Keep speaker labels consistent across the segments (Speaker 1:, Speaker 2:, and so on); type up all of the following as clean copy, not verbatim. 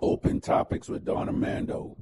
Speaker 1: Open Topics with Don Armando.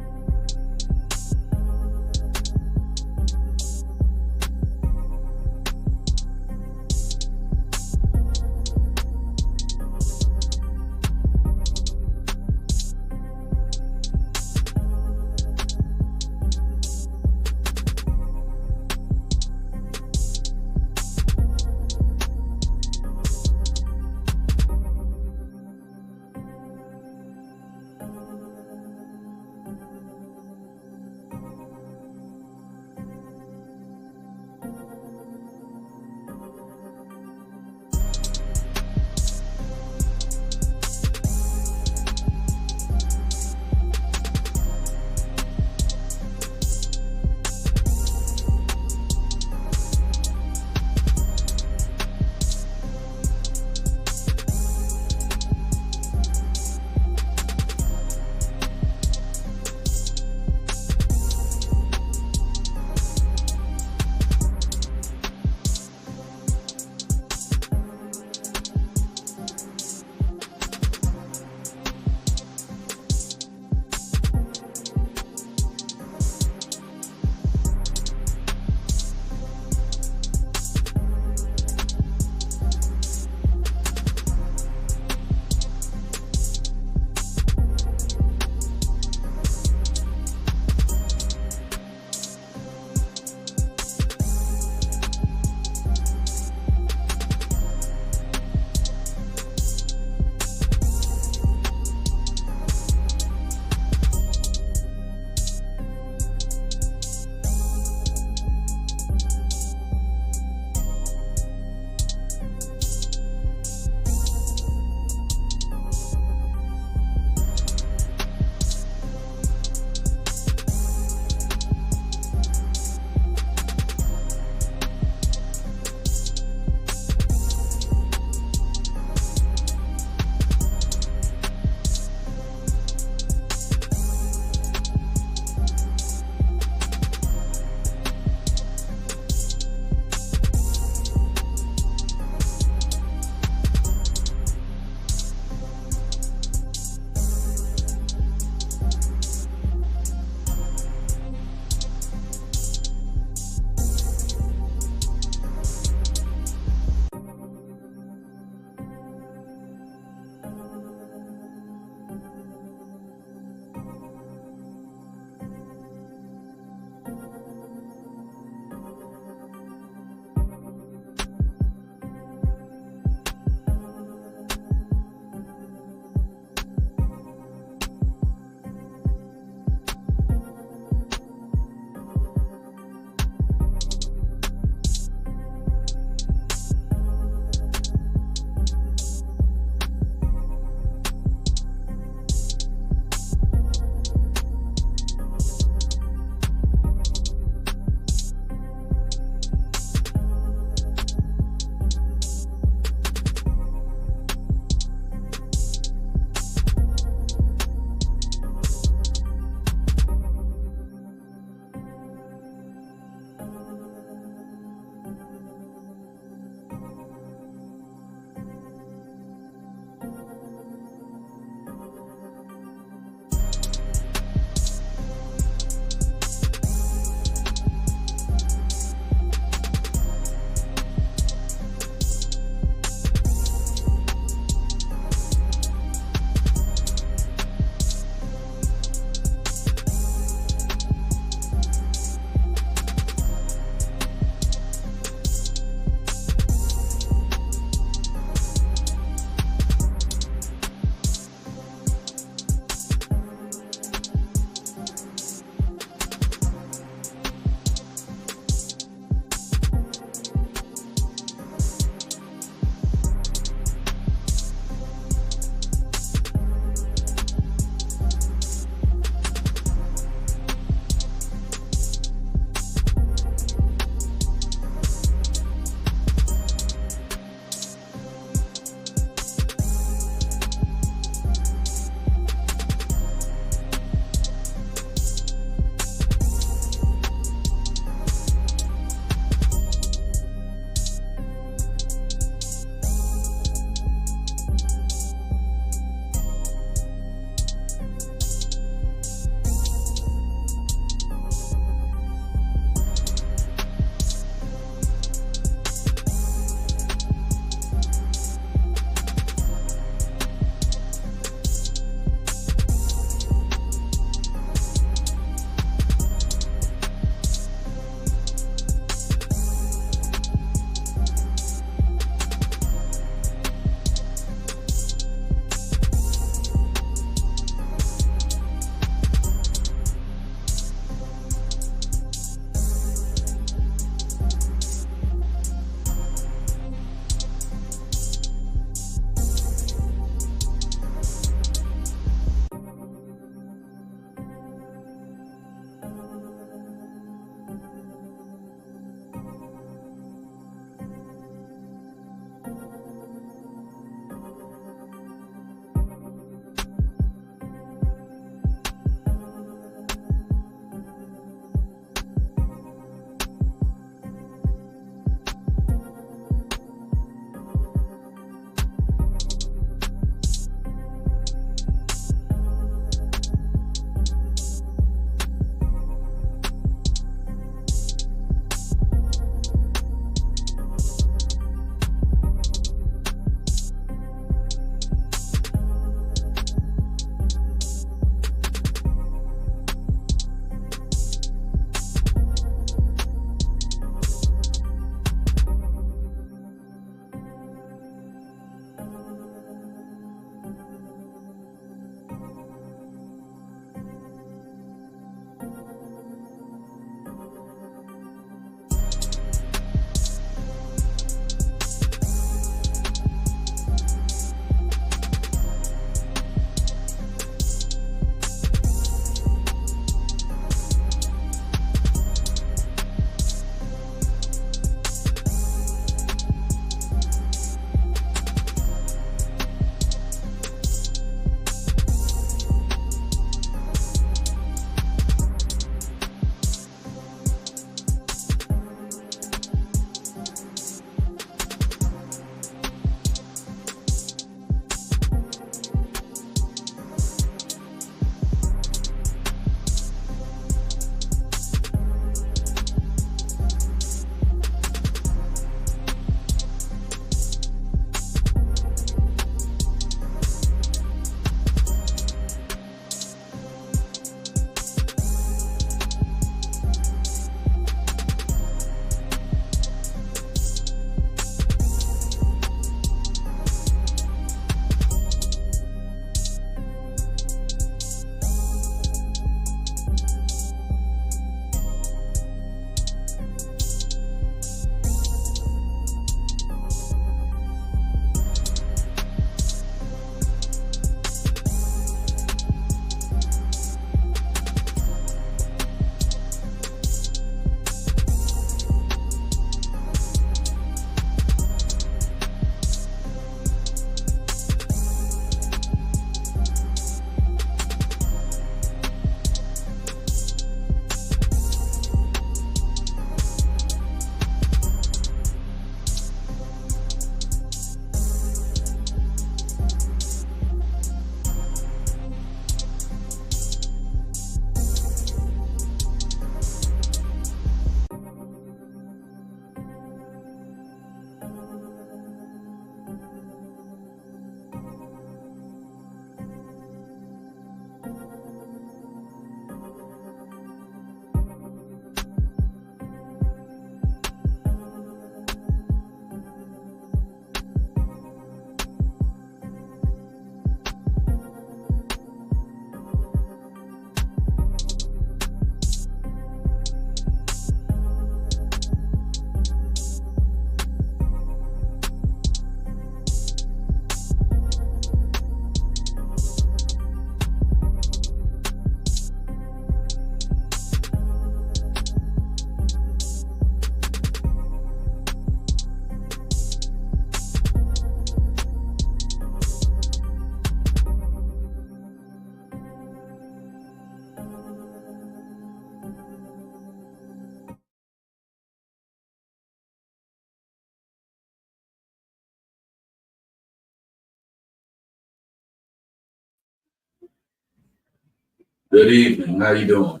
Speaker 1: Good evening. How you doing?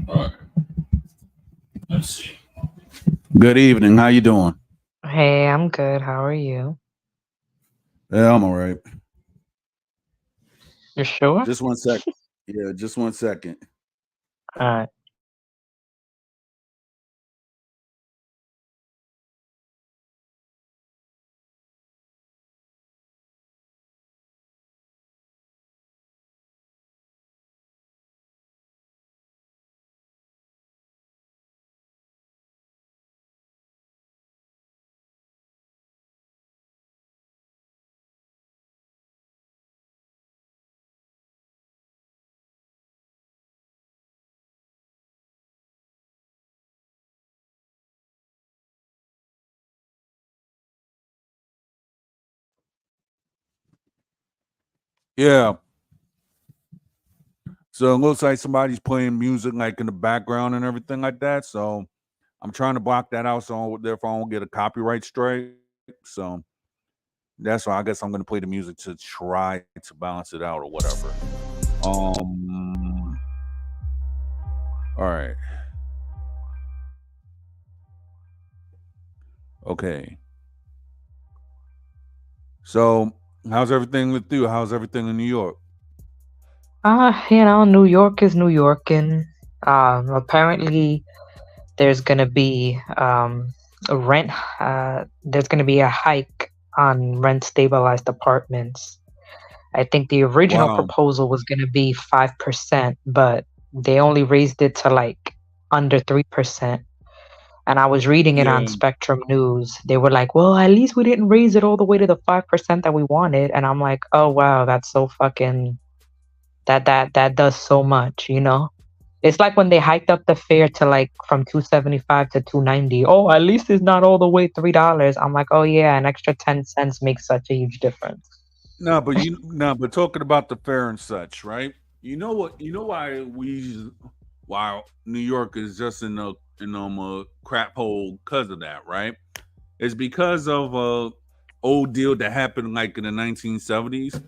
Speaker 1: All right. Let's see. Good evening. How you doing?
Speaker 2: Hey, I'm good. How are you?
Speaker 1: Yeah, I'm all right.
Speaker 2: You sure?
Speaker 1: Just one sec. Yeah, just one second.
Speaker 2: Alright.
Speaker 1: Yeah. So it looks like somebody's playing music like in the background and everything like that. So I'm trying to block that out so therefore I won't get a copyright strike. So that's why I guess I'm gonna play the music to try to balance it out or whatever. Um all right. Okay. So how's everything with you? How's everything in New York?
Speaker 2: New York is New Yorkin. Apparently there's gonna be a rent there's gonna be a hike on rent stabilized apartments. I think the original
Speaker 1: Wow.
Speaker 2: proposal was gonna be 5%, but they only raised it to like under 3%. And I was reading it on
Speaker 1: Yeah.
Speaker 2: Spectrum News. They were like, "Well, at least we didn't raise it all the way to the 5% that we wanted." And I'm like, "Oh wow, that's so fucking that does so much, you know?" It's like when they hiked up the fare to like from 275 to 290. Oh, at least it's not all the way $3. I'm like, "Oh yeah, an extra 10 cents makes such a huge difference."
Speaker 1: No, but talking about the fair and such, right? You know what? You know why New York is just in a crap hole because of that, right? It's because of a old deal that happened like in the 1970s,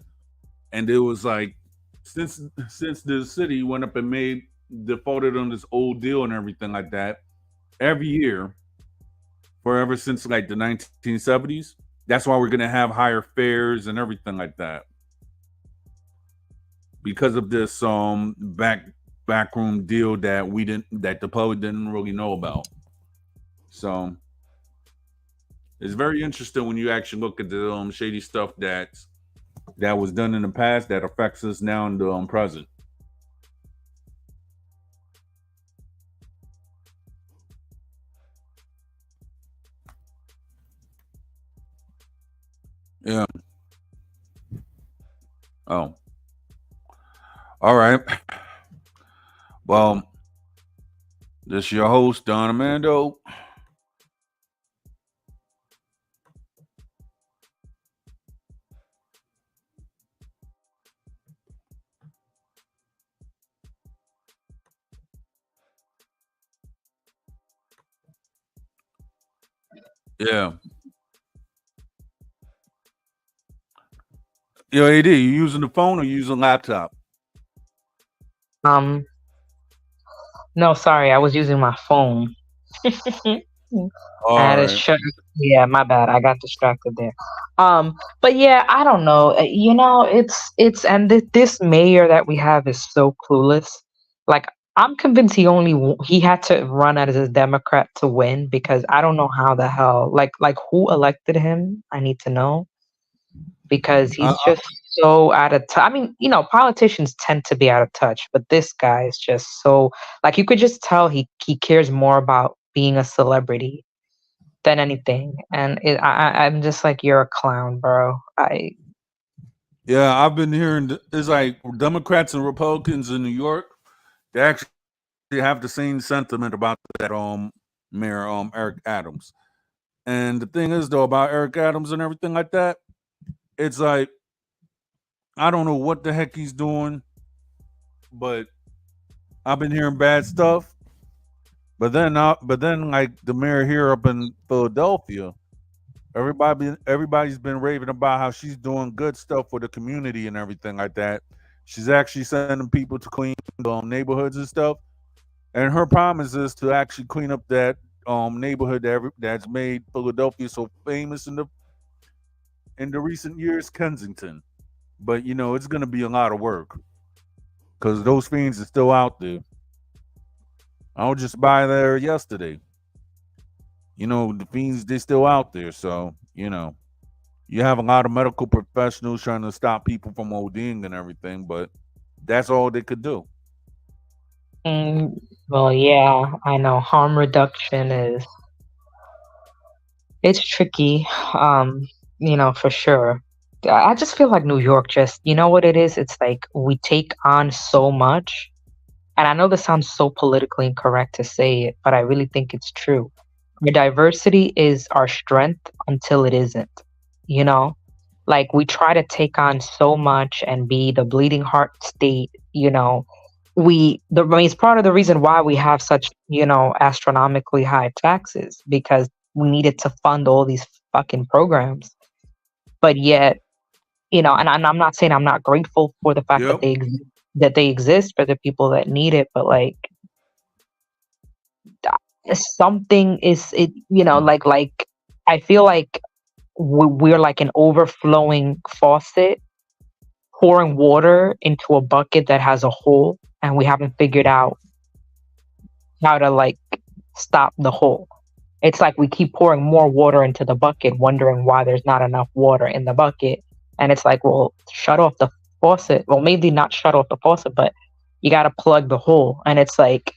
Speaker 1: and it was like since since the city went up and made defaulted on this old deal and everything like that every year for ever since like the 1970s. That's why we're gonna have higher fares and everything like that because of this backroom deal that the public didn't really know about. So it's very interesting when you actually look at the shady stuff that was done in the past that affects us now in the present. Yeah. Oh. All right. Well, this is your host Don Armando. Yeah. Yo, AD, you using the phone or you using a laptop?
Speaker 2: Um, no, sorry, I was using my phone. I had
Speaker 1: All
Speaker 2: to
Speaker 1: right.
Speaker 2: shut. Yeah, my bad. I got distracted there. But yeah, I don't know. It's and this mayor that we have is so clueless. Like, I'm convinced he had to run as a Democrat to win because I don't know how the hell like who elected him. I need to know because
Speaker 1: I,
Speaker 2: he's just so out of touch. I mean, politicians tend to be out of touch, but this guy is just so like you could just tell he cares more about being a celebrity than anything. And I'm just like, you're a clown, bro. I
Speaker 1: yeah, I've been hearing it's like Democrats and Republicans in New York. They actually have the same sentiment about that Mayor Eric Adams. And the thing is though about Eric Adams and everything like that, it's like I don't know what the heck he's doing, but I've been hearing bad stuff. But then like the mayor here up in Philadelphia, Everybody's been raving about how she's doing good stuff for the community and everything like that. She's actually sending people to clean neighborhoods and stuff. And her promise is to actually clean up that neighborhood that's made Philadelphia so famous in the recent years, Kensington. But it's going to be a lot of work because those fiends are still out there. I was just by there yesterday. The fiends they still out there. So you have a lot of medical professionals trying to stop people from ODing and everything, but that's all they could do.
Speaker 2: Mm, well, yeah, I know harm reduction is it's tricky, um, for sure. I just feel like New York just, you know what it is? It's like we take on so much. And I know this sounds so politically incorrect to say it, but I really think it's true. Our diversity is our strength until it isn't. You know, like we try to take on so much and be the bleeding heart state. I mean, it's part of the reason why we have such, astronomically high taxes because we needed to fund all these fucking programs. But yet, and I'm not saying I'm not grateful for the fact that
Speaker 1: Yep.
Speaker 2: they exist for the people that need it, but like something is it like I feel like we're like an overflowing faucet pouring water into a bucket that has a hole and we haven't figured out how to like stop the hole. It's like we keep pouring more water into the bucket wondering why there's not enough water in the bucket, and it's like, well, shut off the faucet. Well, maybe not shut off the faucet, but you got to plug the hole. And it's like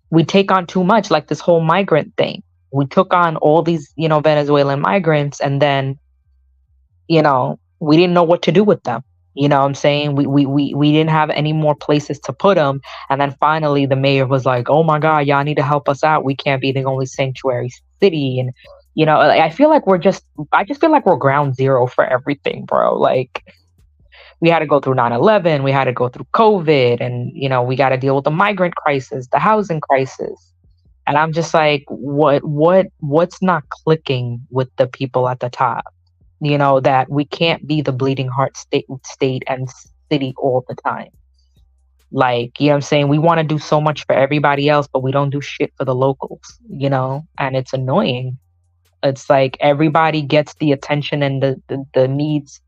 Speaker 2: we take on too much, like this whole migrant thing. We took on all these, Venezuelan migrants, and then, we didn't know what to do with them. You know what I'm saying? We didn't have any more places to put them. And then finally, the mayor was like, oh my God, y'all need to help us out. We can't be the only sanctuary city. And, like, I just feel like we're ground zero for everything, bro. Like, we had to go through 9/11, we had to go through COVID, and we got to deal with the migrant crisis, the housing crisis. And I'm just like, what's not clicking with the people at the top? That we can't be the bleeding heart state and city all the time. Like, I'm saying? We want to do so much for everybody else, but we don't do shit for the locals, and it's annoying. It's like everybody gets the attention and the needs,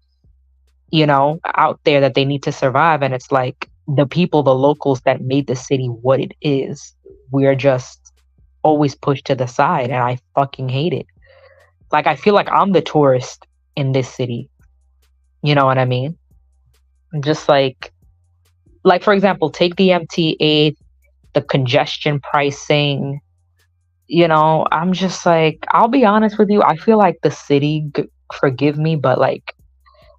Speaker 2: out there that they need to survive. And it's like the people, the locals that made the city what it is, we're just always pushed to the side. And I fucking hate it. Like, I feel like I'm the tourist in this city. You know what I mean? Just like for example, take the MTA, the congestion pricing. I'm just like, I'll be honest with you. I feel like the city, forgive me, but like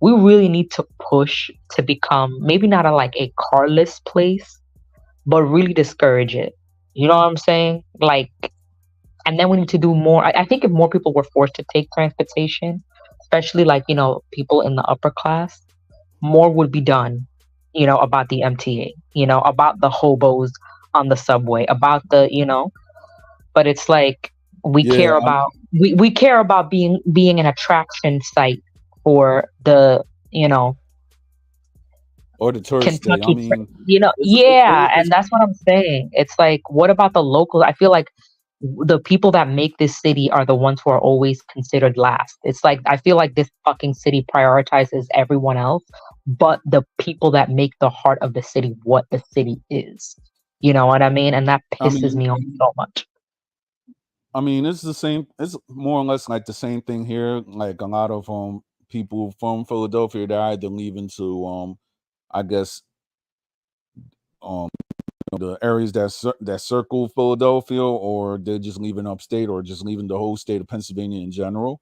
Speaker 2: we really need to push to become maybe not a carless place, but really discourage it. You know what I'm saying? Like, and then we need to do more. I think if more people were forced to take transportation, especially like, people in the upper class, more would be done, about the MTA, about the hobos on the subway, about but it's like
Speaker 1: Yeah.
Speaker 2: we care about being an attraction site for the, you know,
Speaker 1: Or the tourist state. I
Speaker 2: Kentucky,
Speaker 1: mean,
Speaker 2: yeah, and that's what I'm saying. It's like, what about the locals? I feel like the people that make this city are the ones who are always considered last. It's like I feel like this fucking city prioritizes everyone else, but the people that make the heart of the city what the city is. You know what I mean? And that
Speaker 1: I
Speaker 2: pisses
Speaker 1: mean,
Speaker 2: me off so much.
Speaker 1: it's the same. It's more or less like the same thing here. Like a lot of people from Philadelphia, they're either leaving to I guess um the areas that circle Philadelphia, or they're just leaving upstate, or just leaving the whole state of Pennsylvania in general,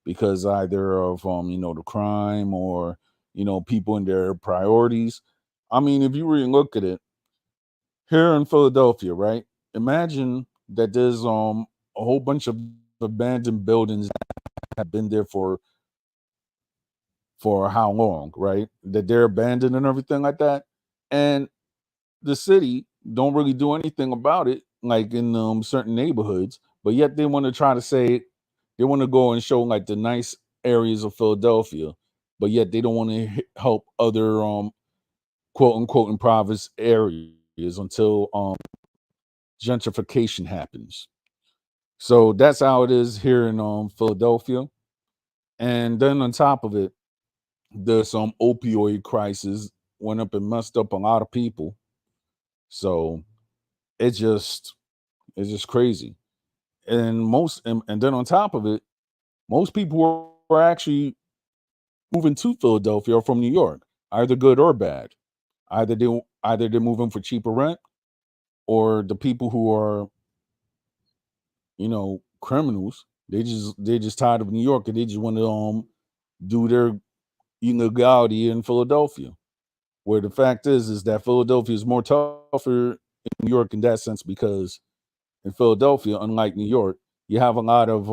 Speaker 1: because either of the crime, or people in their priorities. I mean, if you really look at it here in Philadelphia, right? Imagine that there's a whole bunch of abandoned buildings that have been there for how long, right? That they're abandoned and everything like that, and the city don't really do anything about it, like in certain neighborhoods, but yet they want to try to say They want to go and show like the nice areas of Philadelphia, but yet they don't want to help other quote unquote impoverished areas until gentrification happens. So that's how it is here in Philadelphia. And then on top of it, the some opioid crisis went up and messed up a lot of people. So it just it's just crazy. And then on top of it, most people were actually moving to Philadelphia or from New York, either good or bad. Either they're moving for cheaper rent, or the people who are criminals. They just tired of New York and they just want to do their illegality in Philadelphia. Where the fact is that Philadelphia is more tougher in New York in that sense, because in Philadelphia, unlike New York, you have a lot of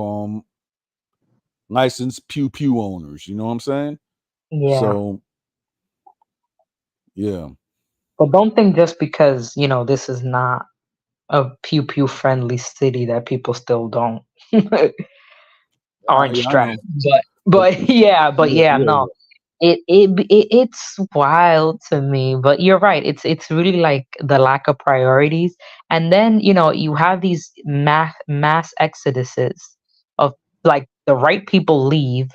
Speaker 1: licensed pew pew owners. You know what I'm saying?
Speaker 2: Yeah.
Speaker 1: So yeah,
Speaker 2: But don't think just because, this is not a pew pew friendly city that people still don't aren't
Speaker 1: I
Speaker 2: strapped.
Speaker 1: know, but
Speaker 2: But yeah,
Speaker 1: yeah, yeah,
Speaker 2: no. It's wild to me, but you're right. It's really like the lack of priorities. And then, you have these mass exoduses of, like, the right people leave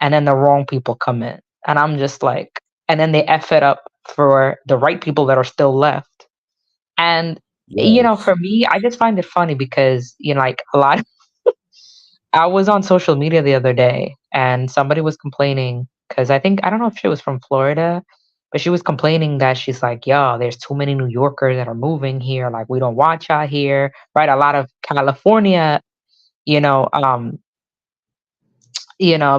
Speaker 2: and then the wrong people come in. And I'm just like, and then they F it up for the right people that are still left. And,
Speaker 1: yes,
Speaker 2: for me, I just find it funny because, like, a lot I was on social media the other day and somebody was complaining because I don't know if she was from Florida, but she was complaining that she's like, yo, there's too many New Yorkers that are moving here. Like, we don't want y'all here, right? A lot of California, you know, um,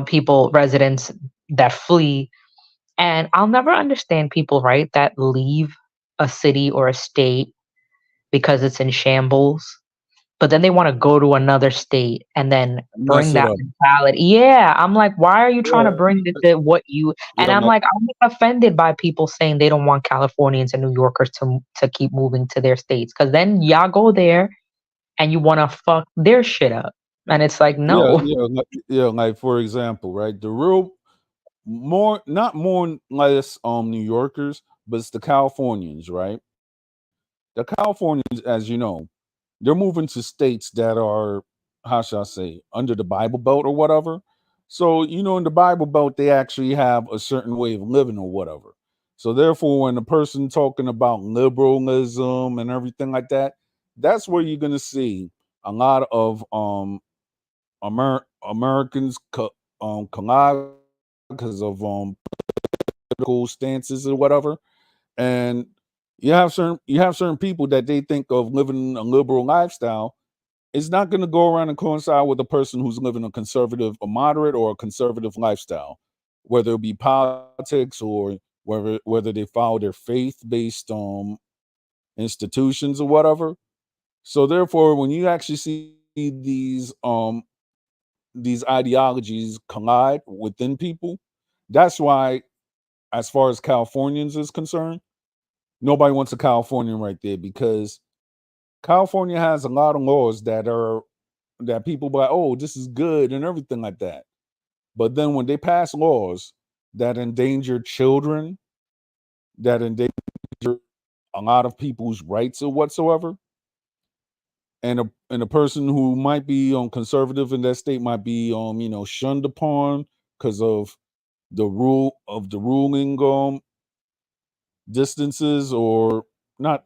Speaker 2: people, residents that flee. And I'll never understand people, right, that leave a city or a state because it's in shambles, but then they wanna go to another state and then
Speaker 1: mess
Speaker 2: bring
Speaker 1: it
Speaker 2: that
Speaker 1: up.
Speaker 2: mentality. Yeah, I'm like, "Why are you trying to
Speaker 1: Yeah,
Speaker 2: bring the what you," and
Speaker 1: yeah,
Speaker 2: I'm like, I'm offended by people saying they don't want Californians and New Yorkers to keep moving to their states, because then y'all go there and you wanna fuck their shit up, and it's like,
Speaker 1: yeah,
Speaker 2: "No."
Speaker 1: yeah, yeah. Like for example, right? The real more not more less New Yorkers, but it's the Californians, right? The Californians, as you know, they're moving to states that are, how shall I say, under the Bible Belt or whatever. So in the Bible Belt they actually have a certain way of living or whatever. So therefore, when the person talking about liberalism and everything like that, that's where you're gonna see a lot of Americans collide because of political stances or whatever. And you have certain people that they think of living a liberal lifestyle. It's not going to go around and coincide with a person who's living a conservative, a moderate, or a conservative lifestyle, whether it be politics or whether they follow their faith based institutions or whatever. So therefore, when you actually see these ideologies collide within people, that's why, as far as Californians is concerned, nobody wants a Californian right there, because California has a lot of laws that people be like, oh, this is good and everything like that. But then when they pass laws that endanger children, that endanger a lot of people's rights or whatsoever, and a person who might be on conservative in that state might be shunned upon because of the ruling distances, or not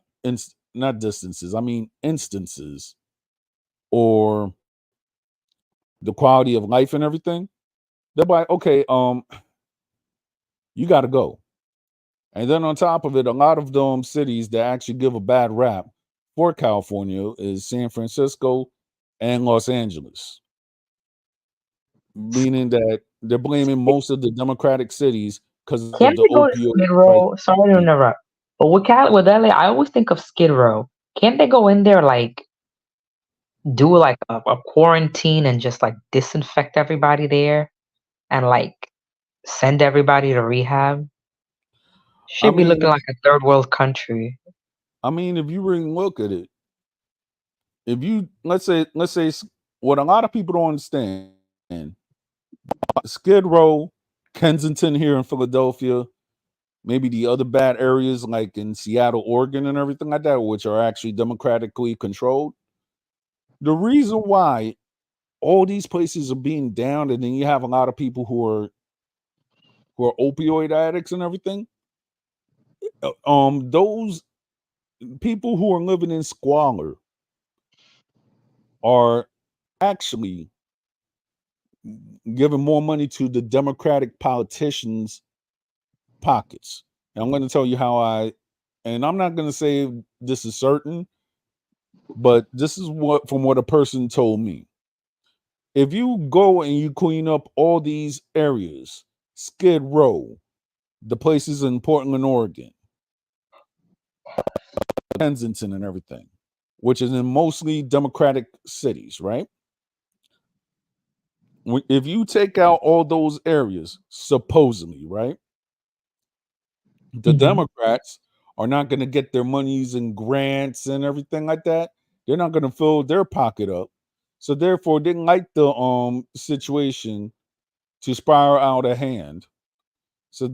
Speaker 1: not distances, I mean instances, or the quality of life and everything. They're like, okay, you got to go. And then on top of it, a lot of them cities that actually give a bad rap for California is San Francisco and Los Angeles, meaning that they're blaming most of the democratic cities because of the
Speaker 2: Can't they go to
Speaker 1: opioid
Speaker 2: Skid
Speaker 1: crisis.
Speaker 2: Row? Sorry to interrupt, but with LA, I always think of Skid Row. Can't they go in there, like, do, like, a quarantine and just, like, disinfect everybody there and, like, send everybody to rehab?
Speaker 1: I
Speaker 2: Should be looking
Speaker 1: mean,
Speaker 2: like a third world country.
Speaker 1: if you really look at it, if you let's say what a lot of people don't understand. Skid Row, Kensington here in Philadelphia, maybe the other bad areas like in Seattle, Oregon, and everything like that, which are actually democratically controlled. The reason why all these places are being down, and then you have a lot of people who are opioid addicts and everything. Those people who are living in squalor are actually giving more money to the Democratic politicians' pockets. And I'm going to tell you how and I'm not going to say this is certain, but this is what from what a person told me. If you go and you clean up all these areas, Skid Row, the places in Portland, Oregon, Kensington, and everything, which is in mostly Democratic cities, right? If you take out all those areas, supposedly, right, the
Speaker 2: Mhm.
Speaker 1: Democrats are not going to get their monies and grants and everything like that. They're not going to fill their pocket up. So therefore, they didn't like the situation to spiral out of hand. So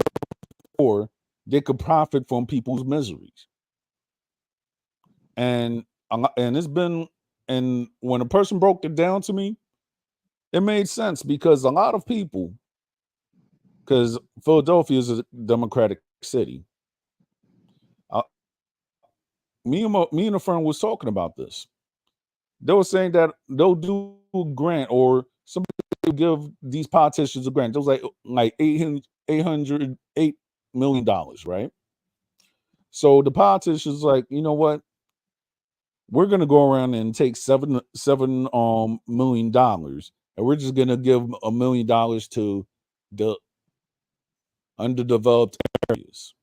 Speaker 1: therefore, they could profit from people's miseries. And it's been and when a person broke it down to me, it made sense because a lot of people, because Philadelphia is a Democratic city. Me and a friend was talking about this. They were saying that they'll do a grant or somebody will give these politicians a grant. It was like 800 $8 million, right? So the politicians like, you know what? We're gonna go around and take $7 million, and we're just gonna give $1 million to the underdeveloped areas.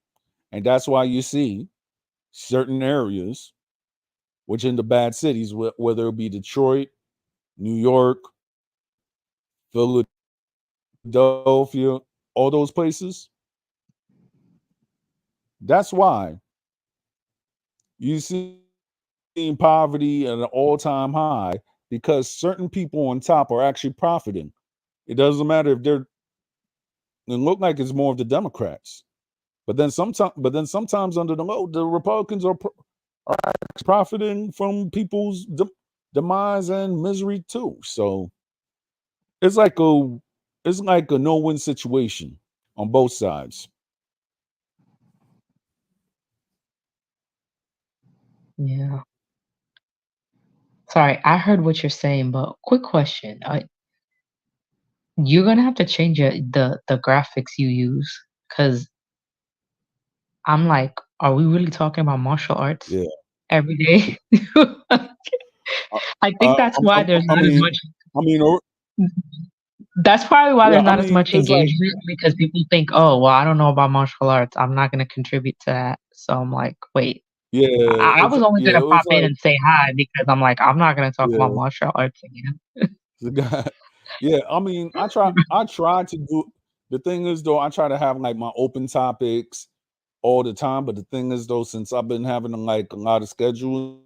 Speaker 1: And that's why you see certain areas, which in the bad cities, whether it be Detroit, New York, Philadelphia, all those places, that's why you see poverty at an all-time high because certain people on top are actually profiting. It doesn't matter if it look like it's more of the Democrats. But then sometimes under the low, the Republicans are profiting from people's demise and misery too. So it's like a it's like a no-win situation on both sides.
Speaker 2: Yeah. Sorry, I heard what you're saying, but quick question. You're gonna have to change the graphics you use, because I'm like, are we really talking about martial arts
Speaker 1: Yeah.
Speaker 2: every day?
Speaker 1: Uh,
Speaker 2: I think that's why there's
Speaker 1: I
Speaker 2: not as
Speaker 1: mean,
Speaker 2: much.
Speaker 1: I mean, or,
Speaker 2: That's probably why
Speaker 1: yeah.
Speaker 2: there's
Speaker 1: I
Speaker 2: not as
Speaker 1: mean,
Speaker 2: much
Speaker 1: it's like,
Speaker 2: engagement, because people think, oh, well, I don't know about martial arts. I'm not gonna contribute to that. So I'm like, wait,
Speaker 1: yeah,
Speaker 2: I was only gonna
Speaker 1: it's
Speaker 2: pop in
Speaker 1: like,
Speaker 2: and say hi because I'm like, I'm not gonna talk about
Speaker 1: yeah,
Speaker 2: martial arts again.
Speaker 1: the guy. Yeah, I mean, I try to do. The thing is, though, I try to have like my open topics all the time. But the thing is, though, since I've been having like a lot of schedule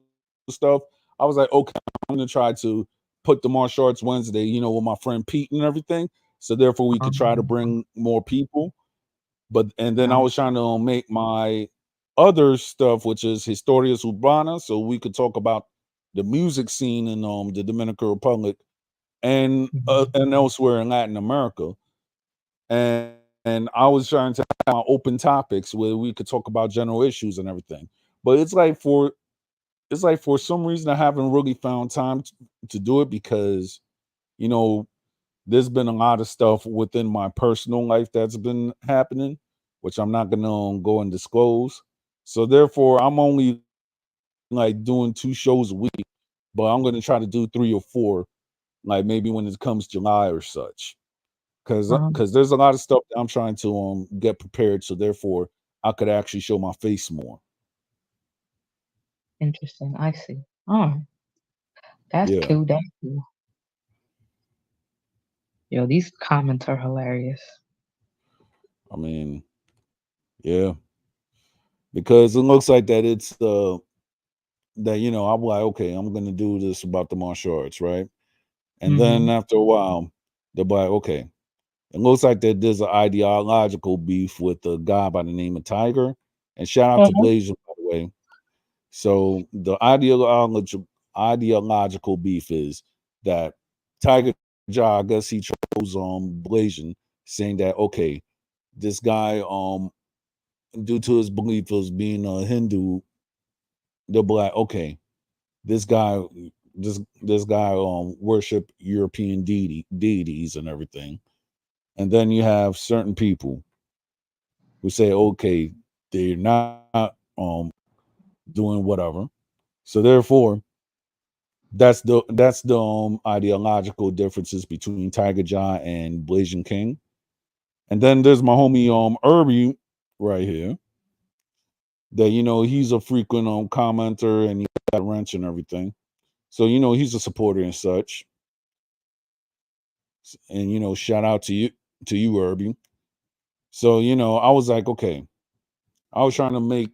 Speaker 1: stuff, I was like, okay, I'm gonna try to put the martial arts Wednesday, with my friend Pete and everything. So therefore, we could try to
Speaker 2: Um,
Speaker 1: bring more people. But and then I
Speaker 2: yeah.
Speaker 1: was trying to make my other stuff, which is Historias Urbana, so we could talk about the music scene in the Dominican Republic and
Speaker 2: Mhm.
Speaker 1: elsewhere in Latin America. And I was trying to have my open topics where we could talk about general issues and everything. But it's like for some reason I haven't really found time to do it because you know there's been a lot of stuff within my personal life that's been happening, which I'm not gonna go and disclose. So therefore, I'm only like doing 2 shows a week, but I'm gonna try to do 3 or 4, like maybe when it comes July or such, because
Speaker 2: Um,
Speaker 1: there's a lot of stuff that I'm trying to get prepared. So therefore, I could actually show my face more.
Speaker 2: Interesting. I see. Oh, that's
Speaker 1: Yeah,
Speaker 2: cool. That's cool. Yo, these comments are hilarious.
Speaker 1: I mean, yeah, because it looks like that I'm like, okay, I'm gonna do this about the martial arts, right? And then
Speaker 2: Mhm.
Speaker 1: after a while, They'll be like, okay, it looks like that there's an ideological beef with a guy by the name of Tiger. And shout out to
Speaker 2: Mhm.
Speaker 1: Blazer, by the way. So the ideological beef is that Tiger Jaw, I guess he chose Blasian, saying that okay, this guy due to his belief as being a Hindu, they'll be like, okay, this guy this guy worship European deities and everything. And then you have certain people who say, okay, they're not doing whatever. So therefore, that's the ideological differences between Tiger Jaw and Blasian King. And then there's my homie Irby right here. That he's a frequent commenter and he got a wrench and everything. So he's a supporter and such. And shout out to you, Irby. So I was like, okay, I was trying to make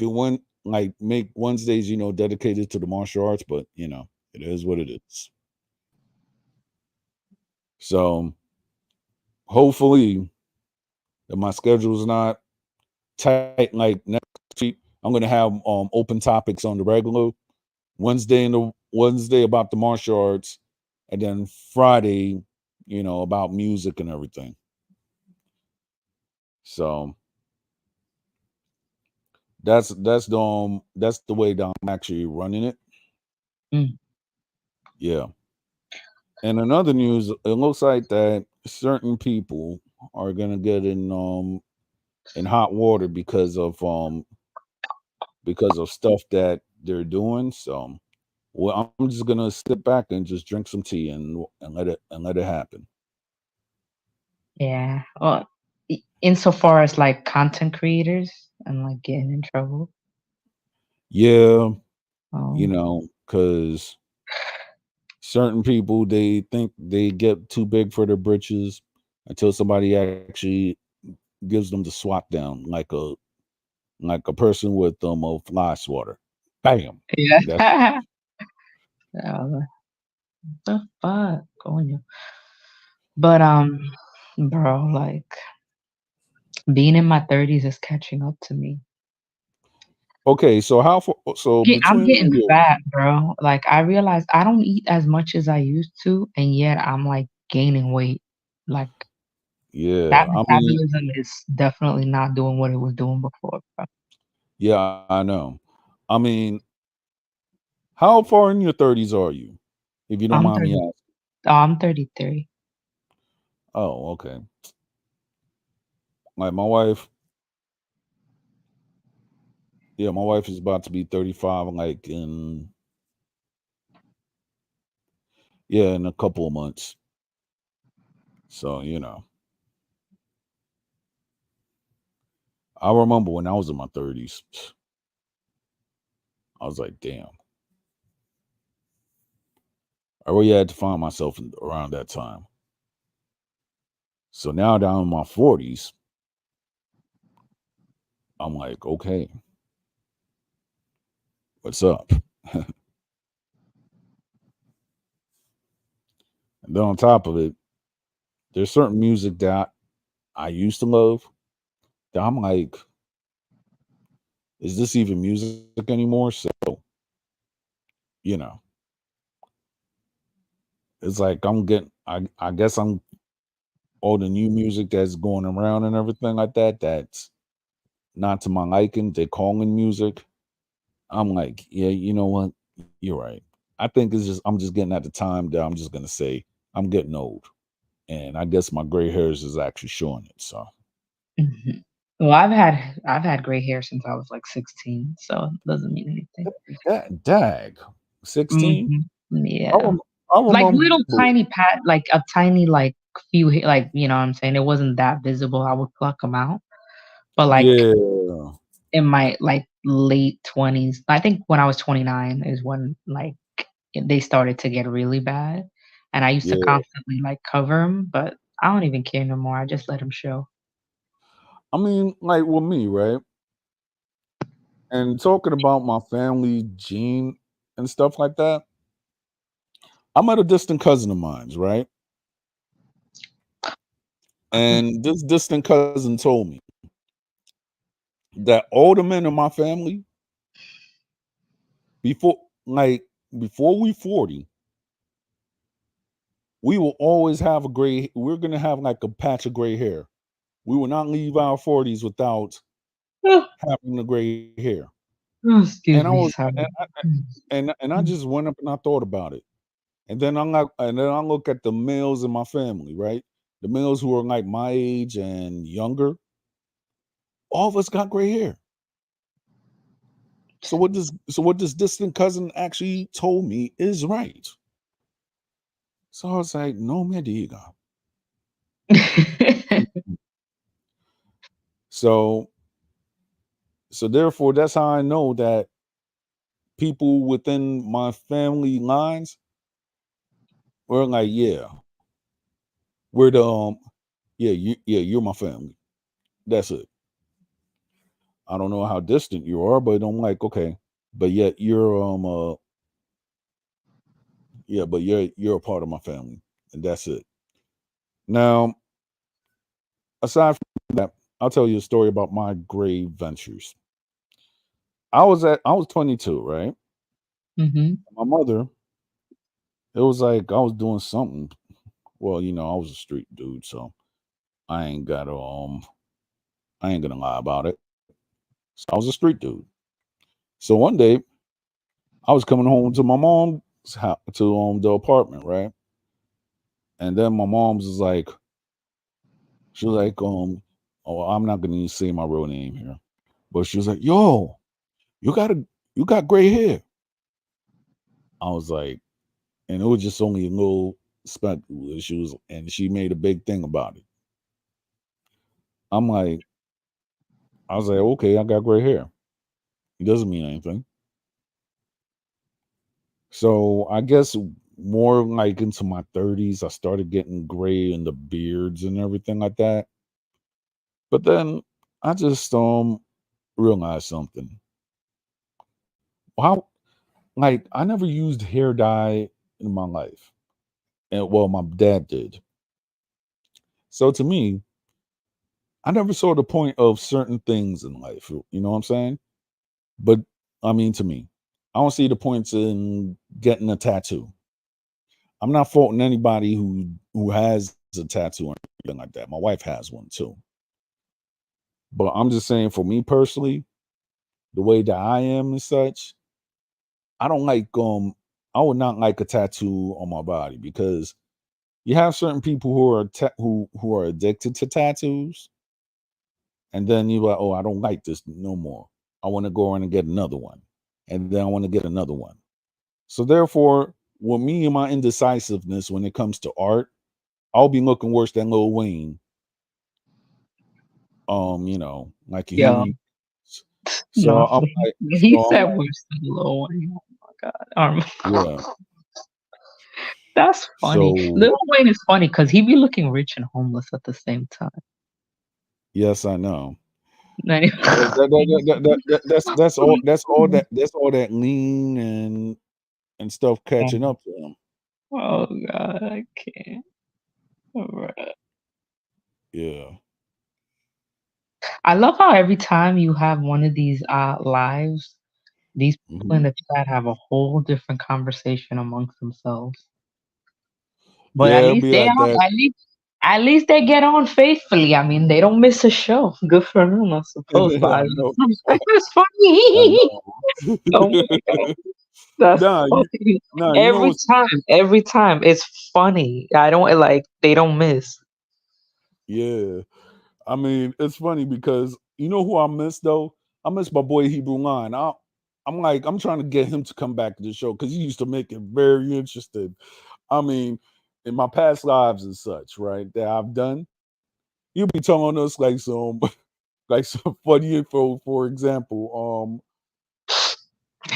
Speaker 1: it one like make Wednesdays dedicated to the martial arts, but it is what it is. So hopefully if my schedule is not tight like next week, I'm gonna have open topics on the regular Wednesday about the martial arts, and then Friday, about music and everything. So that's the way that I'm actually running it.
Speaker 2: Mm.
Speaker 1: Yeah. And another news, it looks like that certain people are gonna get in hot water because of stuff that they're doing. So well, I'm just gonna sit back and just drink some tea and let it happen.
Speaker 2: Yeah. Well, insofar as like content creators and like getting in trouble.
Speaker 1: Yeah,
Speaker 2: Um,
Speaker 1: because certain people they think they get too big for their britches until somebody actually gives them the swat down like a person with a fly swatter. Bam. That's
Speaker 2: yeah. Yeah, the fuck going you? But bro, like being in my 30s is catching up to me.
Speaker 1: okay. So
Speaker 2: I'm
Speaker 1: between me
Speaker 2: getting
Speaker 1: and you,
Speaker 2: fat, bro. Like I realize I don't eat as much as I used to, and yet I'm like gaining weight. Like that
Speaker 1: yeah, I mean,
Speaker 2: metabolism is definitely not doing what it was doing before, bro.
Speaker 1: yeah, I know. I mean, how far in your 30s are you, if you don't
Speaker 2: I'm
Speaker 1: mind me
Speaker 2: 30.
Speaker 1: asking?
Speaker 2: Oh, I'm 33.
Speaker 1: Oh, okay. Like my wife, yeah, my wife is about to be 35, like in a couple of months. So I remember when I was in my 30s, I was like, damn, I really had to find myself around that time. So now that I'm in my 40s, I'm like, okay, what's up? And then on top of it, there's certain music that I used to love that I'm like, is this even music anymore? So, you know, it's like I guess I'm all the new music that's going around and everything like that, that's not to my liking. They're calling music. I'm like, yeah, you know what? You're right. I think I'm just getting at the time that I'm just gonna say I'm getting old. And I guess my gray hairs is actually showing it. So
Speaker 2: Mhm. Well, I've had gray hair since I was like 16, so it doesn't mean anything.
Speaker 1: that dag. 16?
Speaker 2: Mhm.
Speaker 1: I,
Speaker 2: Yeah.
Speaker 1: rem- I
Speaker 2: Like
Speaker 1: remember.
Speaker 2: little tiny like a tiny like few like, you know what I'm saying? It wasn't that visible. I would pluck them out. But like
Speaker 1: Yeah.
Speaker 2: in my like late 20s, I think when I was 29 is when like they started to get really bad. And I used to
Speaker 1: Yeah.
Speaker 2: constantly like cover them, but I don't even care no more. I just let them show.
Speaker 1: I mean, like with me, right? And talking about my family gene and stuff like that, I'm at a distant cousin of mine's, right? And this distant cousin told me that all the men in my family before like before we 40, we will always have a gray we're gonna have like a patch of gray hair. We will not leave our 40s without
Speaker 2: Oh,
Speaker 1: having the gray hair. And I
Speaker 2: excuse
Speaker 1: was
Speaker 2: me, sorry.
Speaker 1: and I just went up and I thought about it. And then I look at the males in my family, right? The males who are like my age and younger, all of us got gray hair. So what this distant cousin actually told me is right. So I was like, no me diga. So so therefore that's how I know that people within my family lines were like, yeah, we're the yeah, you're my family. That's it. I don't know how distant you are, but I'm like, okay. But yet you're yeah, but you're a part of my family. And that's it. Now, aside from that, I'll tell you a story about my grave ventures. I was 22, right?
Speaker 2: Mhm.
Speaker 1: My mother, it was like I was doing something. Well, I was a street dude, so I ain't got I ain't gonna lie about it. So I was a street dude. So one day I was coming home to my mom's house, to the apartment, right? And then my mom's was like, she was like, oh, I'm not gonna say my real name here, but she was like, yo, you got a, you got gray hair. I was like, and it was just only a little speck. She was, and she made a big thing about it. I'm like, I was like, okay, I got gray hair. It doesn't mean anything. So I guess more like into my 30s, I started getting gray in the beards and everything like that. But then I just realized something. How like I never used hair dye in my life. And well, my dad did. So to me, I never saw the point of certain things in life. You know what I'm saying? But I mean to me, I don't see the points in getting a tattoo. I'm not faulting anybody who has a tattoo or anything like that. My wife has one too. But I'm just saying for me personally, the way that I am and such, I don't like I would not like a tattoo on my body because you have certain people who are addicted to tattoos, and then you're like, oh, I don't like this no more. I want to go in and get another one, and then I want to get another one. So therefore, with me and my indecisiveness when it comes to art, I'll be looking worse than Lil Wayne. Like
Speaker 2: Yeah.
Speaker 1: so
Speaker 2: No,
Speaker 1: I'm
Speaker 2: he
Speaker 1: so I'm
Speaker 2: said
Speaker 1: like,
Speaker 2: worse than Lil Wayne. Oh my god.
Speaker 1: yeah.
Speaker 2: That's funny.
Speaker 1: So
Speaker 2: Lil Wayne is funny because he be looking rich and homeless at the same time.
Speaker 1: yes, I know.
Speaker 2: Anyway.
Speaker 1: That's all that lean and stuff catching up to him.
Speaker 2: Oh god, I can't. Alright.
Speaker 1: Yeah.
Speaker 2: I love how every time you have one of these lives, these people in
Speaker 1: Mhm.
Speaker 2: the chat have a whole different conversation amongst themselves. But
Speaker 1: Yeah, it'll be like that.
Speaker 2: at least they get on faithfully. I mean, they don't miss a show. Good for them, I suppose. But
Speaker 1: I know.
Speaker 2: that's
Speaker 1: I
Speaker 2: funny.
Speaker 1: know.
Speaker 2: Oh my god, that's
Speaker 1: Nah,
Speaker 2: funny.
Speaker 1: you know what's
Speaker 2: Every time, it's funny. I don't like. They don't miss.
Speaker 1: yeah. I mean, it's funny because you know who I miss though? I miss my boy Hebrew Line. I'm like, I'm trying to get him to come back to the show because he used to make it very interesting. I mean, in my past lives and such, right, that I've done, he'll be telling us like some like some funny info. For example,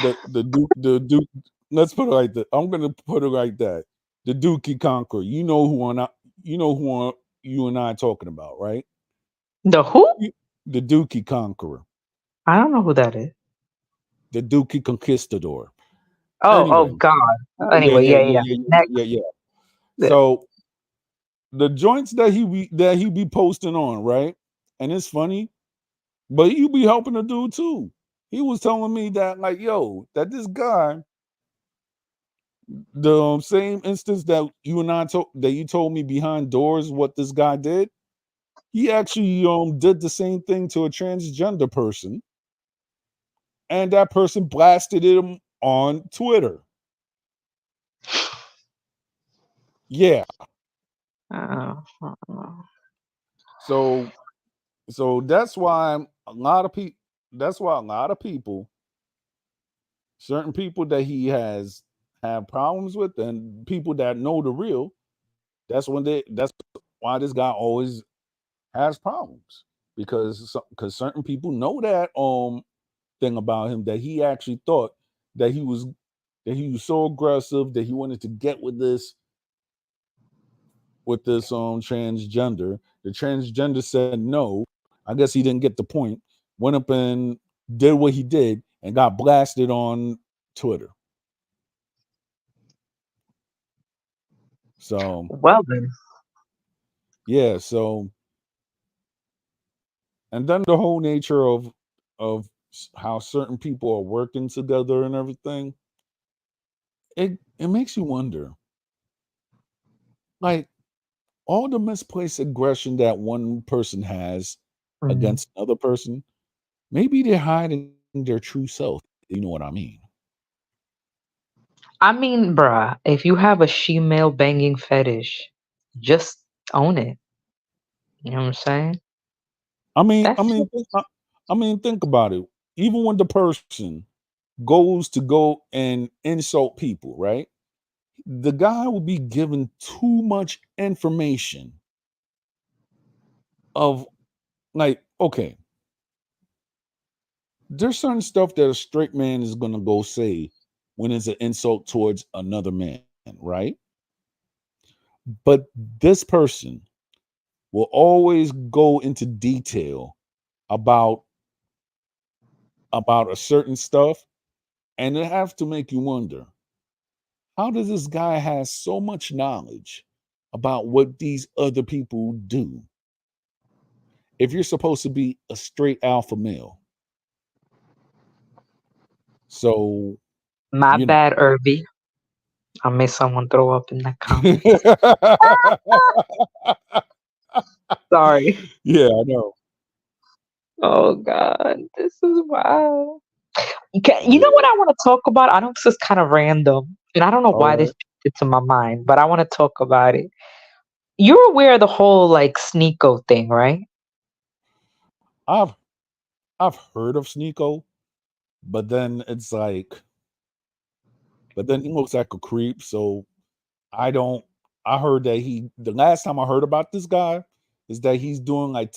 Speaker 1: the Duke. Let's put it like that. I'm gonna put it like that. The Dookie Conqueror. You know you and I talking about, right?
Speaker 2: The who?
Speaker 1: The Dookie Conqueror,
Speaker 2: I don't know who that is.
Speaker 1: the Dookie Conquistador.
Speaker 2: Oh,
Speaker 1: Anyway,
Speaker 2: God.
Speaker 1: yeah,
Speaker 2: Anyway,
Speaker 1: yeah,
Speaker 2: yeah,
Speaker 1: yeah,
Speaker 2: yeah.
Speaker 1: yeah, yeah,
Speaker 2: Next.
Speaker 1: yeah, yeah.
Speaker 2: Yeah.
Speaker 1: So the joints that he be posting on, right? And it's funny, but you be helping the dude too. He was telling me that, like, yo, that this guy, the same instance that you told me behind doors what this guy did, he actually did the same thing to a transgender person, and that person blasted him on Twitter. Yeah.
Speaker 2: Uh,
Speaker 1: So that's why a lot of people that's why a lot of people, certain people that he has have problems with, and people that know the real, that's why this guy always has problems, because certain people know that thing about him, that he actually thought that he was so aggressive that he wanted to get with this transgender. The transgender said no. I guess he didn't get the point. Went up and did what he did and got blasted on Twitter. So
Speaker 2: well then,
Speaker 1: yeah, and then the whole nature of how certain people are working together and everything, it makes you wonder, like, all the misplaced aggression that one person has
Speaker 2: mhm.
Speaker 1: against another person, maybe they're hiding their true self. You know what I mean?
Speaker 2: I mean, bruh, if you have a she-male banging fetish, just own it. You know what I'm saying?
Speaker 1: I mean, I
Speaker 2: That's
Speaker 1: mean, think, I, I mean, think about it. Even when the person goes to go and insult people, right? The guy will be given too much information of, like, okay, there's certain stuff that a straight man is gonna go say when it's an insult towards another man, right? But this person will always go into detail about a certain stuff, and it has to make you wonder, how does this guy has so much knowledge about what these other people do if you're supposed to be a straight alpha male? So,
Speaker 2: my
Speaker 1: you know.
Speaker 2: bad, Irby. I made someone throw up in the comments. Sorry.
Speaker 1: Yeah, I know.
Speaker 2: Oh God, this is wild. You know what
Speaker 1: Yeah.
Speaker 2: I want to talk about? I know this is kind of random, and I don't know
Speaker 1: All
Speaker 2: why this
Speaker 1: right.
Speaker 2: popped into my mind, but I want to talk about it. You're aware of the whole like Sneeko thing, right?
Speaker 1: I've I've heard of Sneeko, but then it's like, but then he looks like a creep. So I don't. I heard that the last time I heard about this guy is that he's doing like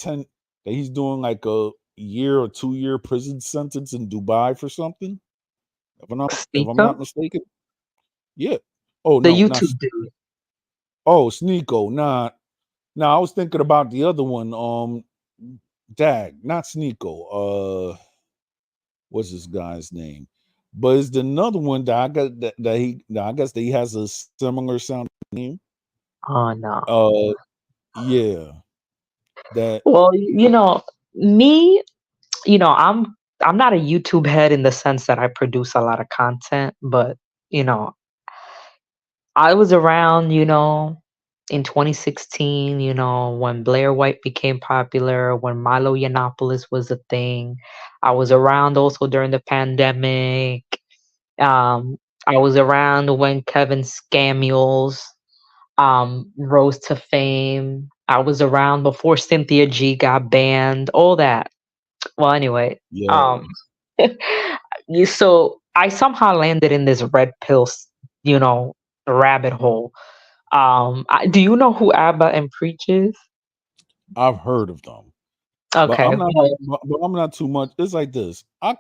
Speaker 1: a year or 2 year prison sentence in Dubai for something. If I'm
Speaker 2: Sneeko,
Speaker 1: not mistaken. Yeah. Oh
Speaker 2: the
Speaker 1: no, not
Speaker 2: YouTube dude.
Speaker 1: Sneeko. Nah, I was thinking about the other one. Dag, not Sneeko. What's this guy's name? But it's another one that I got that I guess that he has a similar sounding name.
Speaker 2: Oh no.
Speaker 1: Uh, yeah, that.
Speaker 2: Well, me, I'm not a YouTube head in the sense that I produce a lot of content, but you know, I was around, in 2016, when Blair White became popular, when Milo Yiannopoulos was a thing. I was around also during the pandemic. Um, I was around when Kevin Samuels rose to fame. I was around before Cynthia G got banned, all that. Well, anyway,
Speaker 1: Yeah,
Speaker 2: um, so I somehow landed in this red pill, you know, rabbit hole. Do you know who Abba and Preach is?
Speaker 1: I've heard of them, but
Speaker 2: Okay,
Speaker 1: I'm not.
Speaker 2: well,
Speaker 1: But I'm not too much. It's like this. I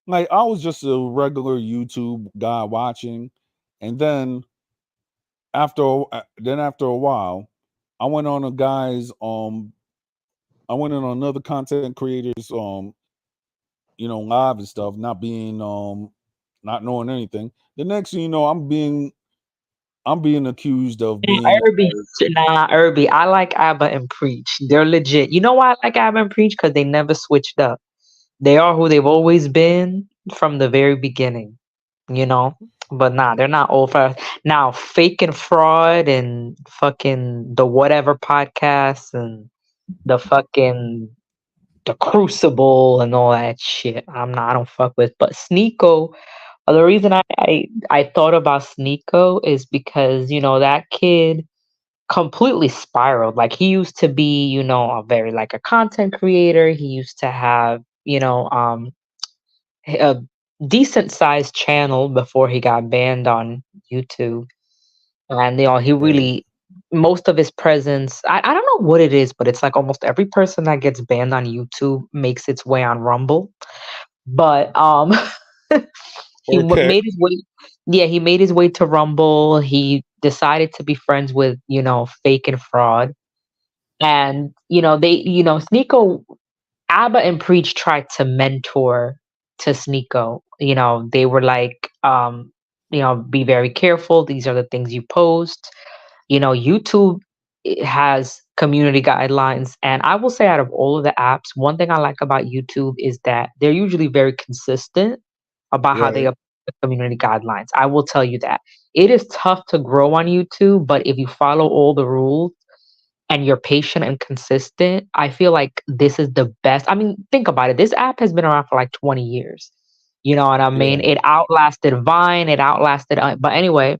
Speaker 1: was just a regular YouTube guy watching, and after a while, I went on a guy's I went on another content creators live and stuff, not knowing anything. The next thing you know, I'm being I'm being accused of
Speaker 2: Nah,
Speaker 1: being
Speaker 2: Irby, nah, Irby. I like ABBA and Preach. They're legit. You know why I like ABBA and Preach? Because they never switched up. They are who they've always been from the very beginning. You know. But nah, they're not old for now. Fake and fraud and fucking the whatever podcasts and the fucking the Crucible and all that shit. I don't fuck with. But Sneeko, the reason I thought about Sneeko is because that kid completely spiraled. Like he used to be, a very like a content creator. He used to have, a decent sized channel before he got banned on YouTube. And he
Speaker 1: right,
Speaker 2: really most of his presence, I don't know what it is, but it's like almost every person that gets banned on YouTube makes its way on Rumble. But
Speaker 1: okay,
Speaker 2: made his way, yeah, he made his way to Rumble. He decided to be friends with, Fake and Fraud. And, Sneeko, ABBA and Preach tried to mentor to Sneeko. They were like, be very careful. These are the things you post. YouTube has community guidelines. And I will say, out of all of the apps, one thing I like about YouTube is that they're usually very consistent about how they
Speaker 1: right,
Speaker 2: apply the community guidelines. I will tell you that. It is tough to grow on YouTube, but if you follow all the rules and you're patient and consistent, I feel like this is the best. I mean, think about it. This app has been around for like 20 years. You know what I mean?
Speaker 1: yeah,
Speaker 2: It outlasted Vine, it outlasted, but anyway,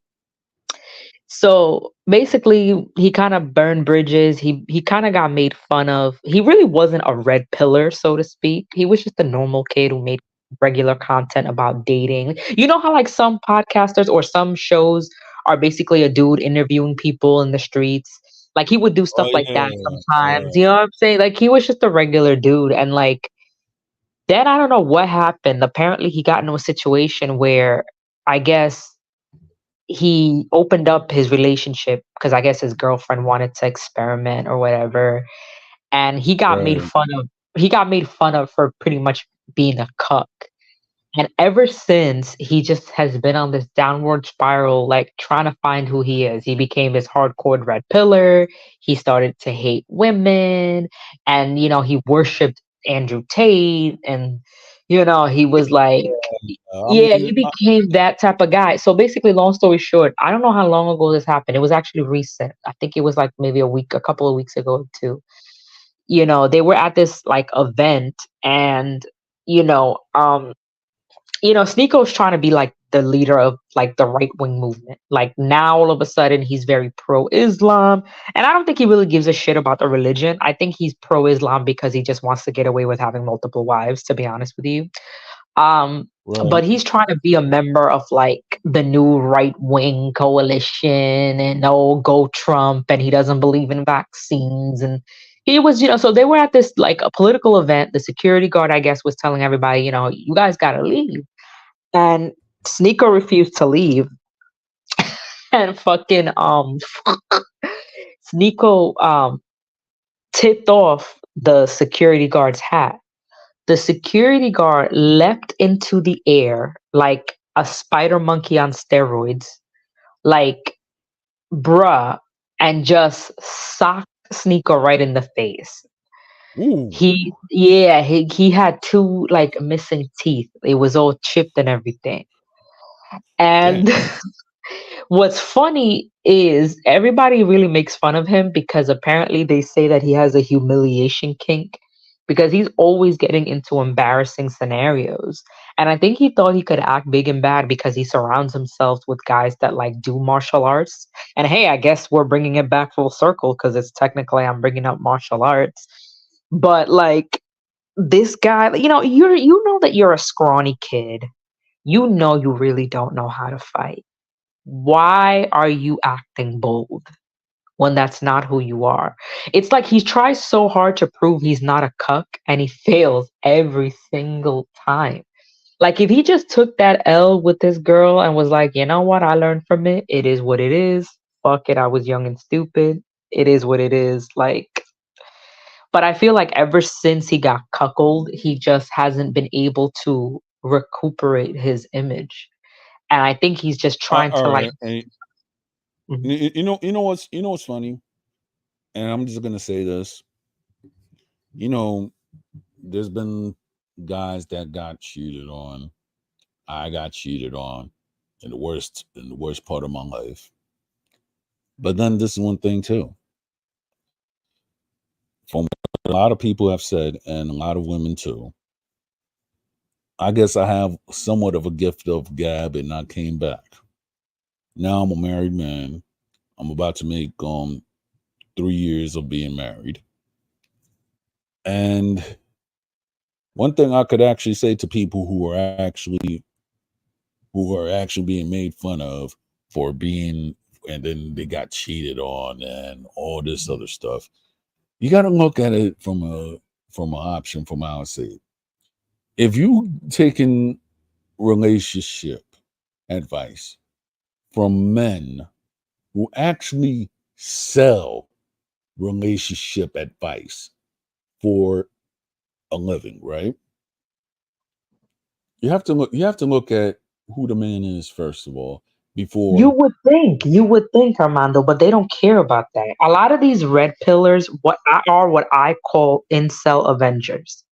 Speaker 2: so basically, he kind of burned bridges. He kind of got made fun of. He really wasn't a red pillar, so to speak. He was just a normal kid who made regular content about dating. You know how like some podcasters or some shows are basically a dude interviewing people in the streets. Like he would do
Speaker 1: oh
Speaker 2: stuff like that
Speaker 1: yeah,
Speaker 2: sometimes. You know what I'm saying? Like he was just a regular dude, and like then I don't know what happened. Apparently, he got into a situation where I guess he opened up his relationship because I guess his girlfriend wanted to experiment or whatever, and
Speaker 1: right.
Speaker 2: he got made fun of for pretty much being a cuck. And ever since, he just has been on this downward spiral, like trying to find who he is. He became this hardcore red pillar. He started to hate women, and he worshipped Andrew Tate, and he was like,
Speaker 1: I
Speaker 2: yeah, he
Speaker 1: mean,
Speaker 2: became that type of guy. So basically, long story short, I don't know how long ago this happened. It was actually recent. I think it was like maybe a couple of weeks ago too. They were at this like event, and you know, um, Sneako's trying to be like the leader of like the right wing movement. Like now, all of a sudden, he's very pro Islam, and I don't think he really gives a shit about the religion. I think he's pro Islam because he just wants to get away with having multiple wives. To be honest with you, um,
Speaker 1: right.
Speaker 2: but he's trying to be a member of like the new right wing coalition and oh, go Trump, and he doesn't believe in vaccines. And he was, so they were at this like a political event. The security guard, I guess, was telling everybody, you guys gotta leave. And Sneaker refused to leave. And fucking Sneeko tipped off the security guard's hat. The security guard leapt into the air like a spider monkey on steroids, like bruh, and just socked Sneaker right in the face.
Speaker 1: Ooh,
Speaker 2: He had two like missing teeth. It was all chipped and everything.
Speaker 1: damn.
Speaker 2: And what's funny is everybody really makes fun of him because apparently they say that he has a humiliation kink because he's always getting into embarrassing scenarios. And I think he thought he could act big and bad because he surrounds himself with guys that like do martial arts. And hey, I guess we're bringing it back full circle because it's technically I'm bringing up martial arts. But like this guy, you know that you're a scrawny kid. You know you really don't know how to fight. Why are you acting bold when that's not who you are? It's like he tries so hard to prove he's not a cuck and he fails every single time. Like if he just took that L with this girl and was like, you know what, I learned from it. It is what it is. Fuck it, I was young and stupid. It is what it is. Like, but I feel like ever since he got cuckolded, he just hasn't been able to recuperate his image. And I think he's just trying to
Speaker 1: All
Speaker 2: like
Speaker 1: right. And
Speaker 2: Mhm.
Speaker 1: You know what's funny, and I'm just gonna say this. You know, there's been guys that got cheated on. I got cheated on in the worst part of my life. But then this is one thing too. From what a lot of people have said, and a lot of women too. I guess I have somewhat of a gift of gab, and I came back. Now I'm a married man. I'm about to make 3 years of being married. And one thing I could actually say to people who are actually being made fun of for being, and then they got cheated on and all this other stuff. You got to look at it from an option from our side. If you taking relationship advice from men who actually sell relationship advice for a living, right? You have to look at who the man is first of all before.
Speaker 2: You would think, Armando, but they don't care about that. A lot of these red pillars, what I call incel avengers.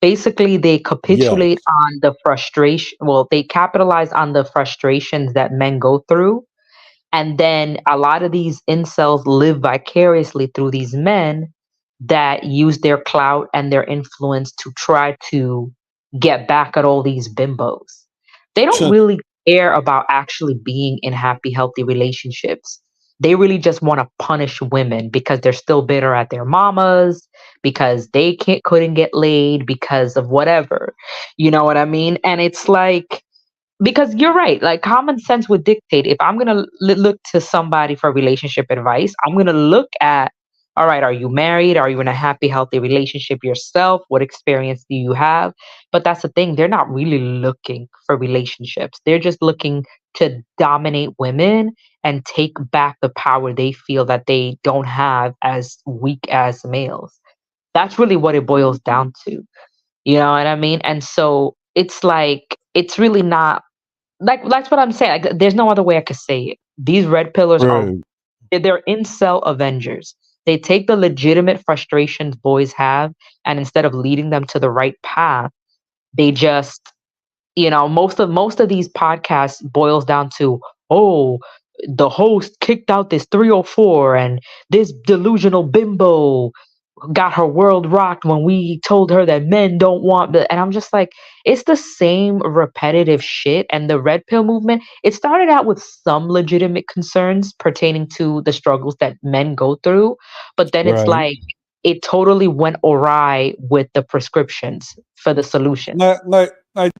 Speaker 2: Basically, they capitulate
Speaker 1: Yes.
Speaker 2: on the frustration. Well, they capitalize on the frustrations that men go through, and then a lot of these incels live vicariously through these men that use their clout and their influence to try to get back at all these bimbos. They don't really care about actually being in happy, healthy relationships. They really just want to punish women because they're still bitter at their mamas, because they couldn't get laid, because of whatever. You know what I mean? And it's like, because you're right, like common sense would dictate, if I'm going to look to somebody for relationship advice, I'm going to look at, all right, are you married, are you in a happy healthy relationship yourself, what experience do you have? But that's the thing, they're not really looking for relationships, they're just looking to dominate women and take back the power they feel that they don't have as weak as males. That's really what it boils down to. You know what I mean? And so it's like, it's really not, like that's what I'm saying. Like, there's no other way I could say it. These red pillars are,
Speaker 1: Right.
Speaker 2: they're incel avengers. They take the legitimate frustrations boys have, and instead of leading them to the right path, they just, most of these podcasts boils down to, oh, the host kicked out this 304 and this delusional bimbo got her world rocked when we told her that men don't want the, and I'm just like, it's the same repetitive shit. And the red pill movement, it started out with some legitimate concerns pertaining to the struggles that men go through, but then it's
Speaker 1: Right.
Speaker 2: like it totally went awry with the prescriptions for the solutions.
Speaker 1: Like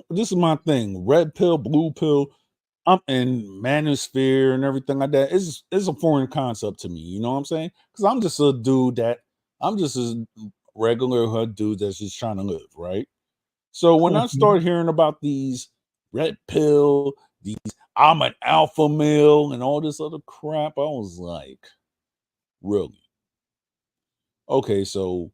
Speaker 1: this is my thing. Red pill, blue pill. I'm in manosphere and everything like that. It's a foreign concept to me. You know what I'm saying? Because I'm just a dude that I'm just a regular hood dude that's just trying to live, right? So when I
Speaker 2: Mhm.
Speaker 1: start hearing about these red pill, these I'm an alpha male and all this other crap, I was like, really? Okay, so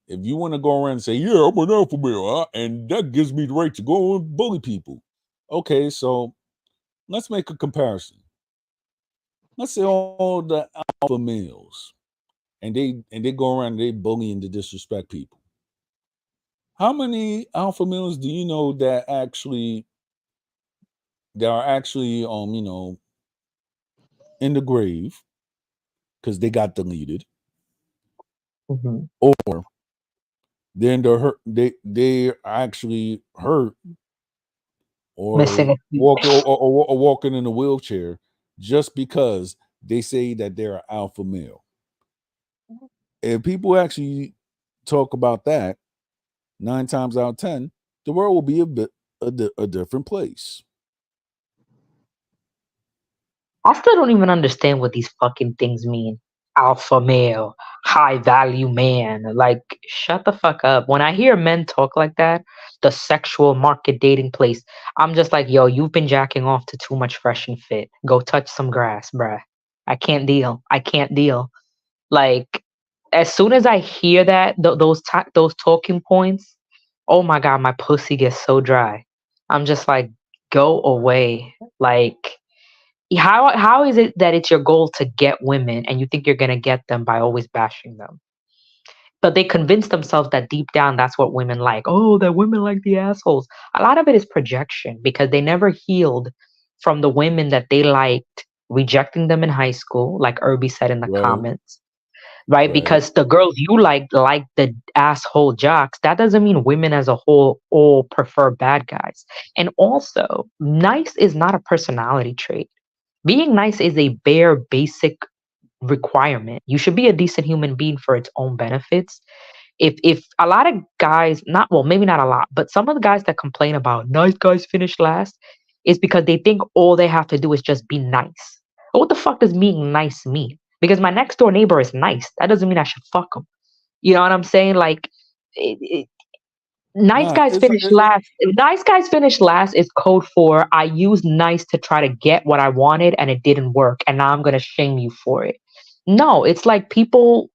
Speaker 1: if you want to go around and say, yeah, I'm an alpha male, and that gives me the right to go and bully people. Okay, so let's make a comparison. Let's say all the alpha males and they go around and they bully and they disrespect people. How many alpha males do you know that are actually in the grave because they got deleted,
Speaker 2: Mhm.
Speaker 1: or then they're hurt, they actually hurt
Speaker 2: Missing
Speaker 1: or
Speaker 2: a feet.
Speaker 1: or walking in a wheelchair just because they say that they're an alpha male. If people actually talk about that, 9 times out of 10, the world will be a different place.
Speaker 2: I still don't even understand what these fucking things mean. Alpha male, high value man. Like, shut the fuck up. When I hear men talk like that, the sexual market dating place, I'm just like, yo, you've been jacking off to too much fresh and fit. Go touch some grass, bruh. I can't deal. I can't deal. Like, as soon as I hear that, those talking points, oh my god, my pussy gets so dry. I'm just like, go away. Like, How is it that it's your goal to get women and you think you're gonna get them by always bashing them? But they convince themselves that deep down that's what women like. Oh, that women like the assholes. A lot of it is projection because they never healed from the women that they liked rejecting them in high school, like Irby said in the
Speaker 1: Right.
Speaker 2: comments, right?
Speaker 1: Right.
Speaker 2: Because the girls you like the asshole jocks. That doesn't mean women as a whole all prefer bad guys. And also, nice is not a personality trait. Being nice is a bare basic requirement. You should be a decent human being for its own benefits. If a lot of guys, not well, maybe not a lot, but some of the guys that complain about nice guys finish last is because they think all they have to do is just be nice. But what the fuck does being nice mean? Because my next door neighbor is nice. That doesn't mean I should fuck him. You know what I'm saying? Like, it, nice
Speaker 1: Nah,
Speaker 2: guys finish last. Nice guys finish last is code for I used nice to try to get what I wanted and it didn't work, and now I'm gonna shame you for it. No, it's like people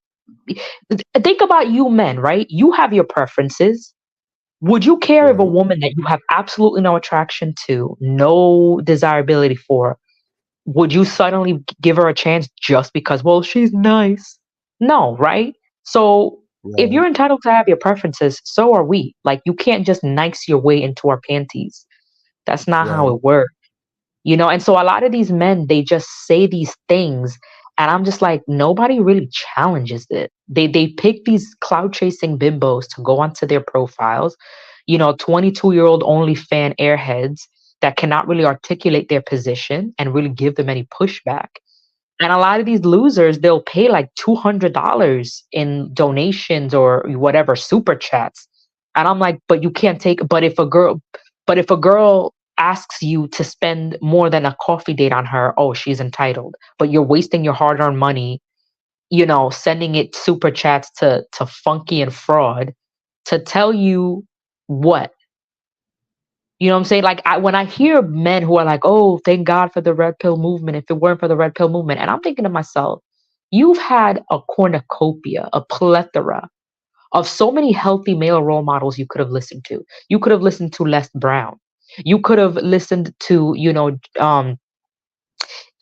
Speaker 2: think about you men, right? You have your preferences. Would you care if a
Speaker 1: right.
Speaker 2: woman that you have absolutely no attraction to, no desirability for, would you suddenly give her a chance just because, well, she's nice? No, right? So if
Speaker 1: Right.
Speaker 2: you're entitled to have your preferences, so are we. Like, you can't just nice your way into our panties. That's not how
Speaker 1: Right.
Speaker 2: it works. And so a lot of these men, they just say these things, and I'm just like, nobody really challenges it. They pick these cloud chasing bimbos to go onto their profiles, 22-year-old only fan airheads that cannot really articulate their position and really give them any pushback. And a lot of these losers, they'll pay like $200 in donations or whatever, super chats. And I'm like, but you can't take, but if a girl asks you to spend more than a coffee date on her, oh, she's entitled. But you're wasting your hard earned money, sending it super chats to Funky and Fraud to tell you what? You know what I'm saying? Like when I hear men who are like, "Oh, thank God for the red pill movement. If it weren't for the red pill movement," and I'm thinking to myself, you've had a cornucopia, a plethora of so many healthy male role models you could have listened to. You could have listened to Les Brown. You could have listened to,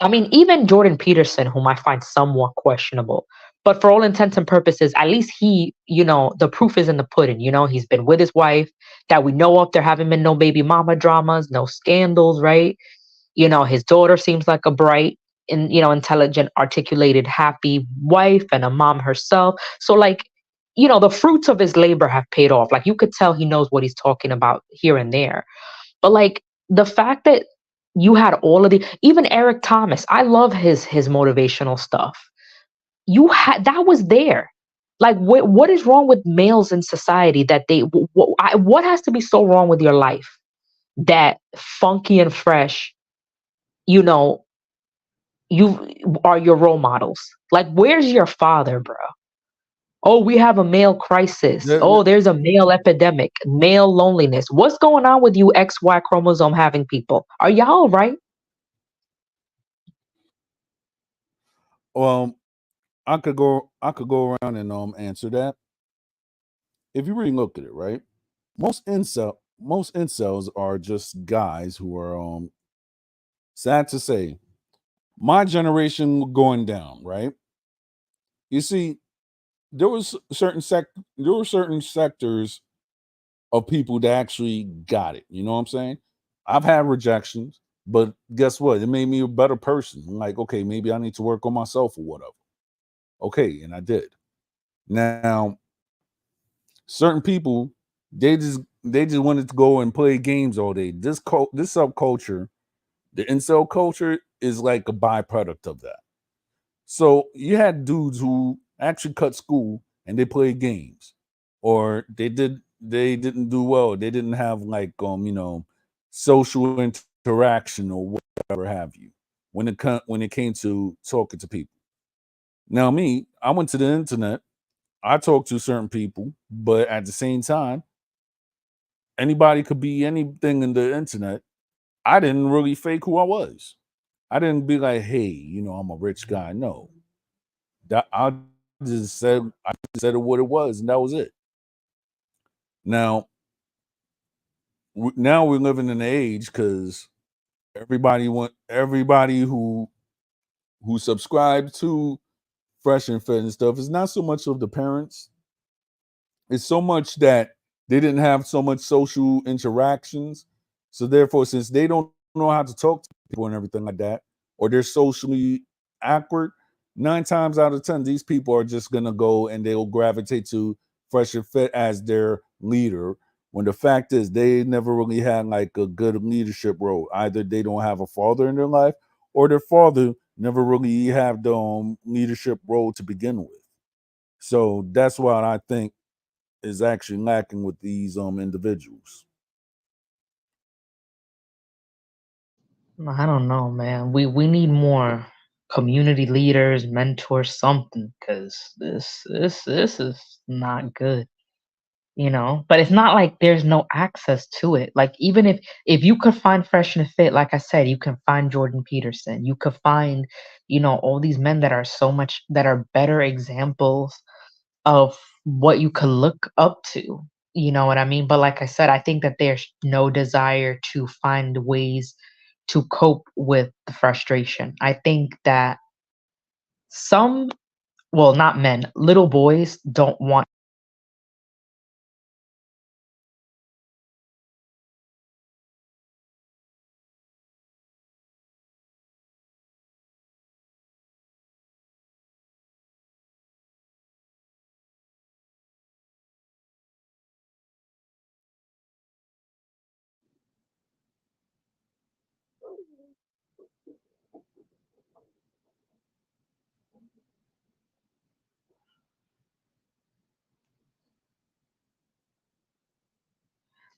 Speaker 2: I mean, even Jordan Peterson, whom I find somewhat questionable. But for all intents and purposes, at least he, the proof is in the pudding. He's been with his wife that we know of. There haven't been no baby mama dramas, no scandals, right? His daughter seems like a bright and, intelligent, articulated, happy wife and a mom herself. So, like, the fruits of his labor have paid off. Like, you could tell he knows what he's talking about here and there. But like the fact that you had all of the even Eric Thomas, I love his motivational stuff. You had that was there. Like what is wrong with males in society that what has to be so wrong with your life that Funky and Fresh, you know, you are your role models? Like where's your father, bro? Oh, we have a male crisis.
Speaker 1: The-
Speaker 2: Oh,
Speaker 1: the-
Speaker 2: there's a male epidemic, male loneliness. What's going on with you XY chromosome having people? Are y'all all right?
Speaker 1: well, I could go around and answer that. If you really look at it, right? Most incels are just guys who are sad to say, my generation going down, right? You see, there were certain sectors of people that actually got it. You know what I'm saying? I've had rejections, but guess what? It made me a better person. I'm like, okay, maybe I need to work on myself or whatever. Okay, and I did. Now, certain people, they just wanted to go and play games all day. This subculture, the incel culture, is like a byproduct of that. So you had dudes who actually cut school and they played games, or they didn't do well. They didn't have like social interaction or whatever have you when it came to talking to people. Now me, I went to the internet. I talked to certain people, but at the same time, anybody could be anything in the internet. I didn't really fake who I was. I didn't be like, hey, I'm a rich guy. No, that I just said it what it was, and that was it. Now, now we're living in an age because everybody who subscribed to Fresh and Fit and stuff. It's not so much of the parents. It's so much that they didn't have so much social interactions. So therefore, since they don't know how to talk to people and everything like that, or they're socially awkward, 9 times out of 10, these people are just gonna go and they'll gravitate to Fresh and Fit as their leader. When the fact is, they never really had like a good leadership role. Either they don't have a father in their life, or their father never really had the leadership role to begin with. So that's what I think is actually lacking with these individuals.
Speaker 2: I don't know, man. We need more community leaders, mentors, something, because this is not good. But it's not like there's no access to it. Like, even if you could find Fresh and Fit, like I said, you can find Jordan Peterson, you could find all these men that are so much that are better examples of what you could look up to. You know what I mean? But like I said, I think that there's no desire to find ways to cope with the frustration. I think that some, well, not men, little boys don't want.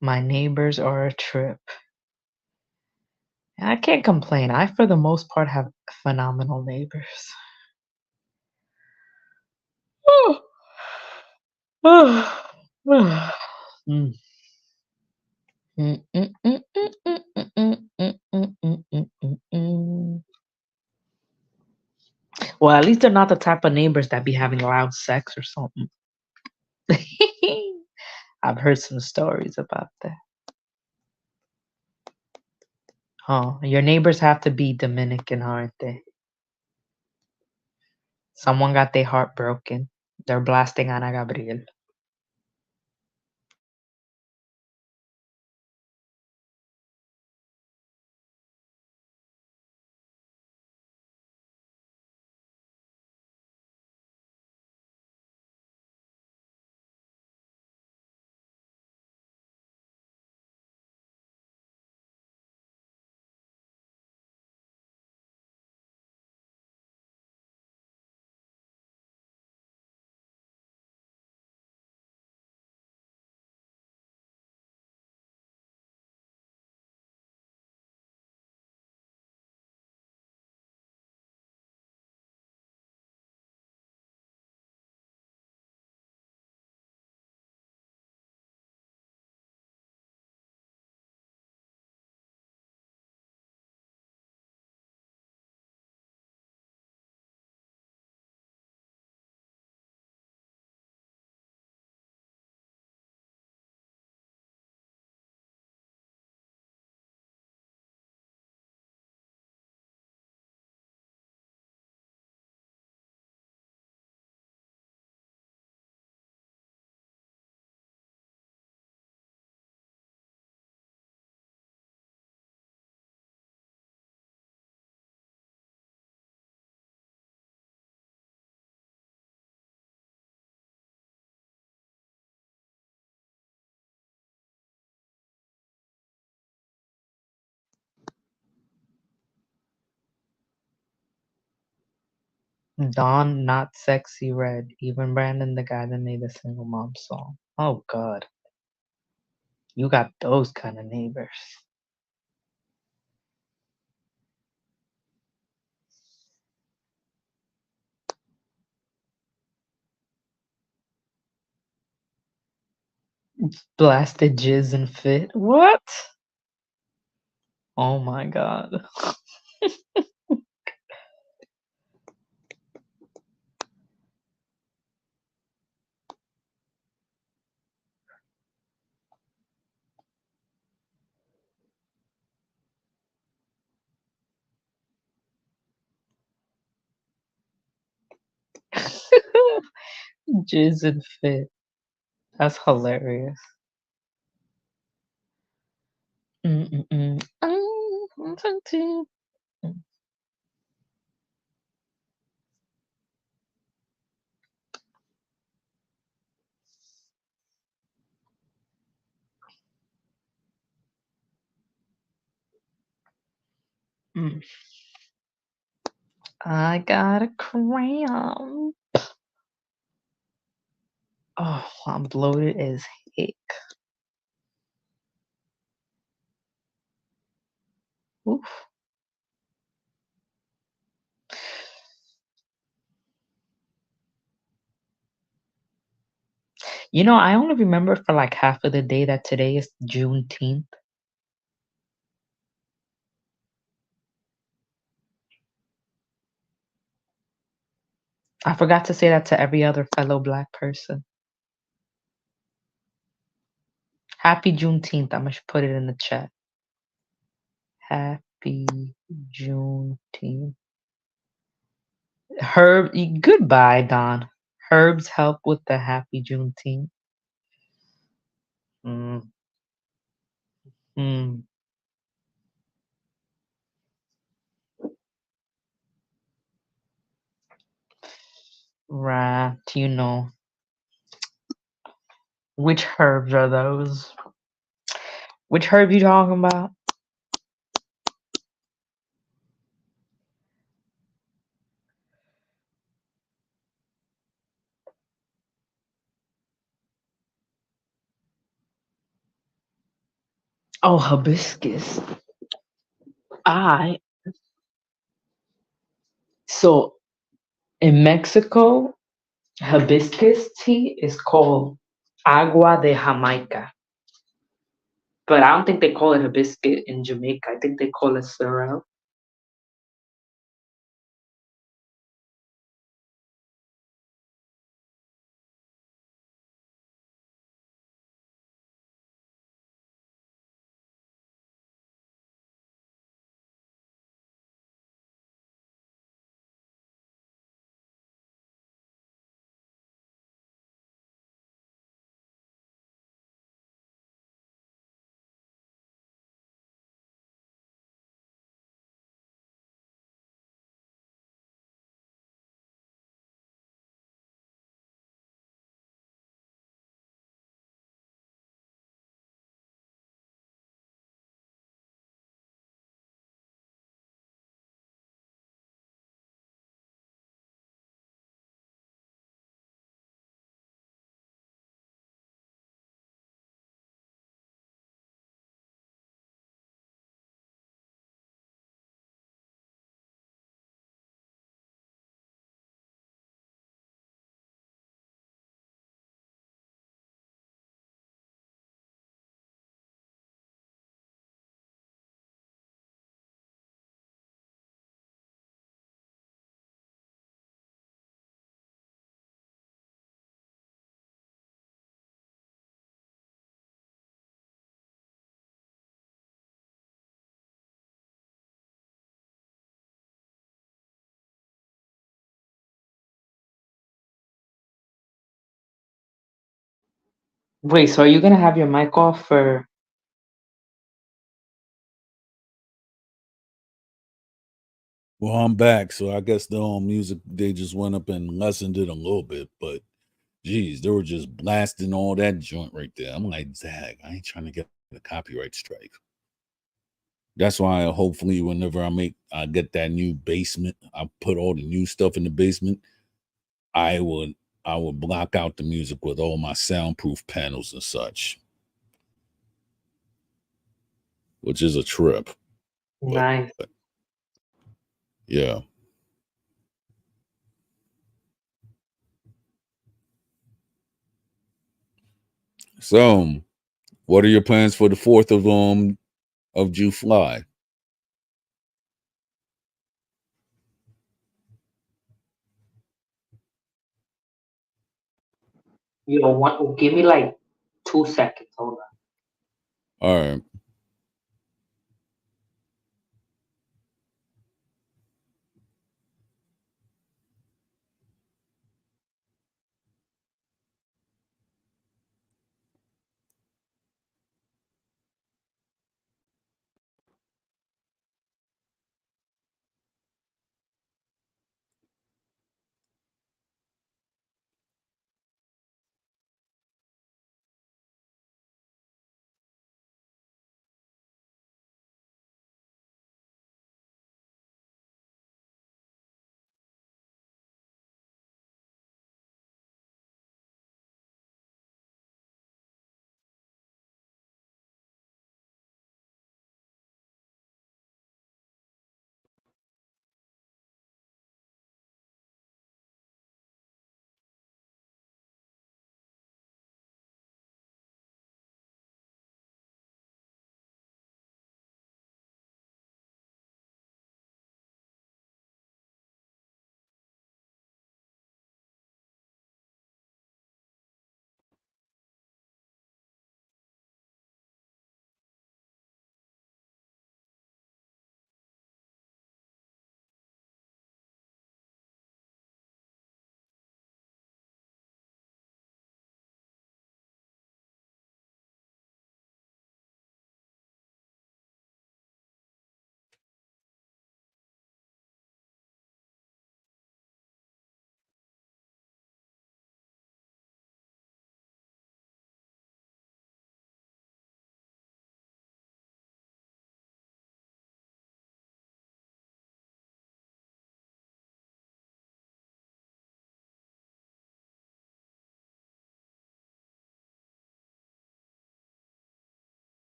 Speaker 2: My neighbors are a trip. I can't complain. I, for the most part, have phenomenal neighbors. Mm. Mm, mm, mm, mm, mm, mm, mm, mm, mm, mm, mm, mm, mm. Well, at least they're not the type of neighbors that be having loud sex or something. I've heard some stories about that. Oh, your neighbors have to be Dominican, aren't they? Someone got their heart broken. They're blasting Ana Gabriel. Dawn, not sexy red. Even Brandon, the guy that made the single mom song. Oh God, you got those kind of neighbors. Blasted jizz and fit. What? Oh my God. Jizz and fit. That's hilarious. Mm-mm-mm. Mm. I got a cramp. Oh, I'm bloated as heck. Oof. I only remember for like half of the day that today is Juneteenth. I forgot to say that to every other fellow black person. Happy Juneteenth. I'm gonna put it in the chat. Happy Juneteenth. Goodbye, Don. Herbs help with the happy Juneteenth. Mm, mm, right. Which herbs are those? Which herb you talking about? Oh, hibiscus. I so in Mexico, hibiscus tea is called agua de Jamaica. But I don't think they call it hibiscus in Jamaica. I think they call it sorrel. Wait, so are you gonna have your mic off for?
Speaker 1: Well, I'm back, so I guess the music they just went up and lessened it a little bit, but geez, they were just blasting all that joint right there. I'm like, Zag, I ain't trying to get a copyright strike. That's why hopefully whenever I get that new basement, I put all the new stuff in the basement. I would I would block out the music with all my soundproof panels and such, which is a trip. But
Speaker 2: Nice.
Speaker 1: yeah. So, what are your plans for the 4th of July?
Speaker 2: Give me like 2 seconds. Hold on.
Speaker 1: All right.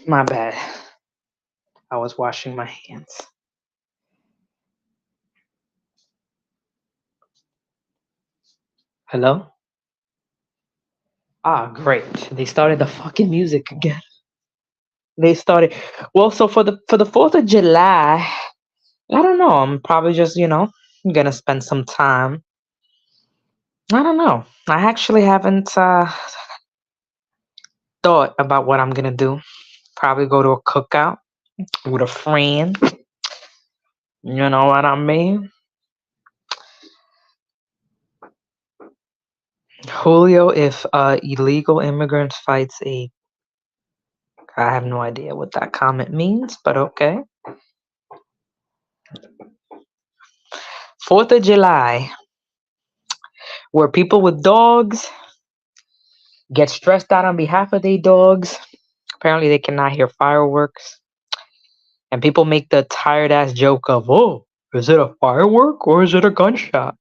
Speaker 2: My bad. I was washing my hands. Hello? Ah, great. They started the fucking music again. They started. Well, so for the 4th of July, I don't know. I'm probably just, gonna spend some time. I don't know. I actually haven't thought about what I'm gonna do. Probably go to a cookout with a friend. You know what I mean? Julio, if illegal immigrant fights a, I have no idea what that comment means, but okay. 4th of July, where people with dogs get stressed out on behalf of their dogs. Apparently, they cannot hear fireworks. And people make the tired ass joke of, oh, is it a firework or is it a gunshot?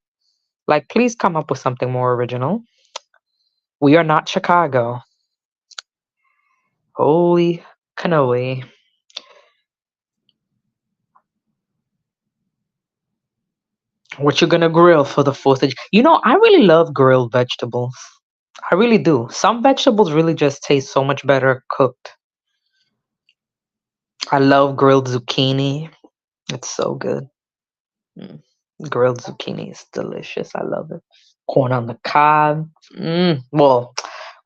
Speaker 2: Like, please come up with something more original. We are not Chicago. Holy cannoli. What you gonna grill for the 4th of July? I really love grilled vegetables. I really do. Some vegetables really just taste so much better cooked. I love grilled zucchini. It's so good. Mm. Grilled zucchini is delicious. I love it. Corn on the cob. Well,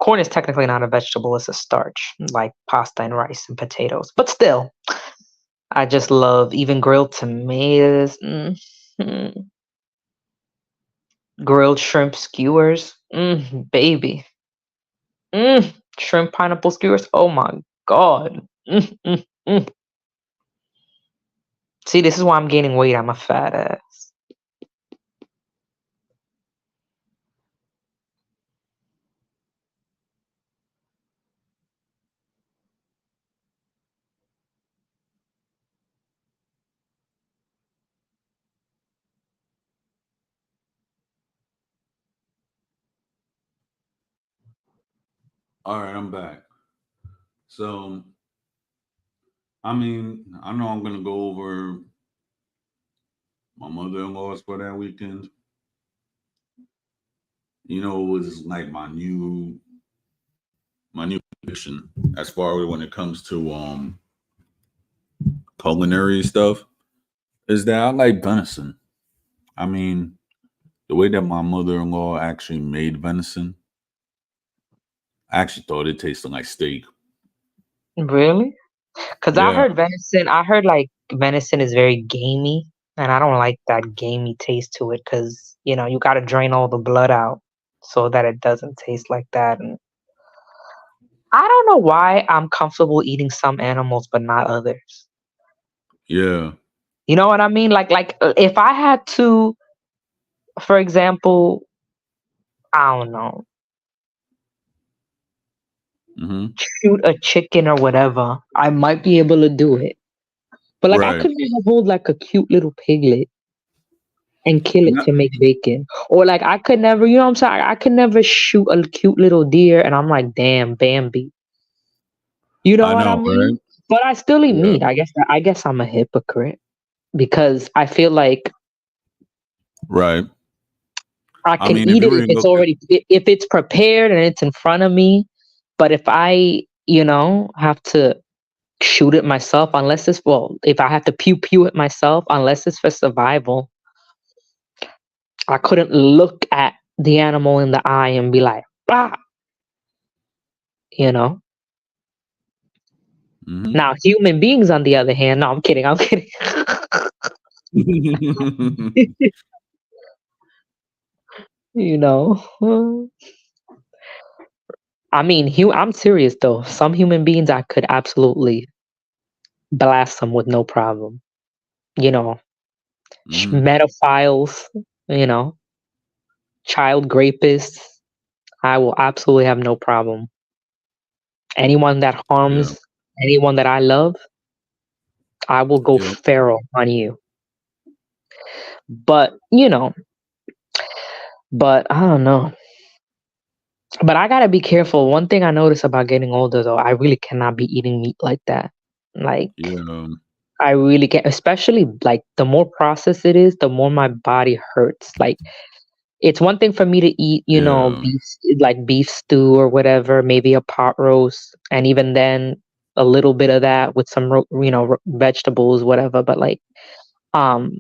Speaker 2: corn is technically not a vegetable, it's a starch, like pasta and rice and potatoes. But still, I just love even grilled tomatoes. Grilled shrimp skewers. Baby. Shrimp pineapple skewers. Oh my god. Mm. See, this is why I'm gaining weight. I'm a fat ass.
Speaker 1: All right, I'm back. So, I mean, I know I'm gonna go over my mother-in-law's for that weekend. It was like my new addiction as far as when it comes to culinary stuff is that I like venison. I mean, the way that my mother-in-law actually made venison, I actually thought it tasted like steak.
Speaker 2: Really? Because
Speaker 1: Yeah,
Speaker 2: I heard like venison is very gamey, and I don't like that gamey taste to it because, you got to drain all the blood out so that it doesn't taste like that. And I don't know why I'm comfortable eating some animals but not others.
Speaker 1: yeah.
Speaker 2: You know what I mean? Like if I had to, for example, I don't know,
Speaker 1: Hmm.
Speaker 2: shoot a chicken or whatever, I might be able to do it. But like I
Speaker 1: Right.
Speaker 2: could never hold like a cute little piglet and kill it
Speaker 1: No-
Speaker 2: to make bacon. Or like I could never, you know what I'm saying? I could never shoot a cute little deer and I'm like, damn, Bambi. You know
Speaker 1: I
Speaker 2: what I
Speaker 1: know, right?
Speaker 2: mean? But I still eat
Speaker 1: Yeah.
Speaker 2: meat. I guess I'm a hypocrite because I feel like
Speaker 1: Right.
Speaker 2: I
Speaker 1: I
Speaker 2: can
Speaker 1: mean, if
Speaker 2: eat
Speaker 1: you
Speaker 2: it if
Speaker 1: really
Speaker 2: it's
Speaker 1: look at
Speaker 2: already if it's prepared and it's in front of me. But if I, have to shoot it myself, unless it's well, if I have to pew pew it myself, unless it's for survival, I couldn't look at the animal in the eye and be like, ah, you know.
Speaker 1: hmm
Speaker 2: Now, human beings, on the other hand, no, I'm kidding, I'm kidding. you know, I mean, I'm serious though. Some human beings, I could absolutely blast them with no problem. You know,
Speaker 1: hmm
Speaker 2: Pedophiles, you know, child rapists. I will absolutely have no problem. Anyone that
Speaker 1: Yeah.
Speaker 2: harms anyone that I love, I will go
Speaker 1: Yeah.
Speaker 2: feral on you. But I don't know. But I gotta be careful. One thing I notice about getting older, though, I really cannot be eating meat like that. Like,
Speaker 1: Yeah.
Speaker 2: I really can't, especially like the more processed it is, the more my body hurts. Like, it's one thing for me to eat,
Speaker 1: Yeah.
Speaker 2: beef, like beef stew or whatever, maybe a pot roast, and even then, a little bit of that with some, vegetables, whatever. But um,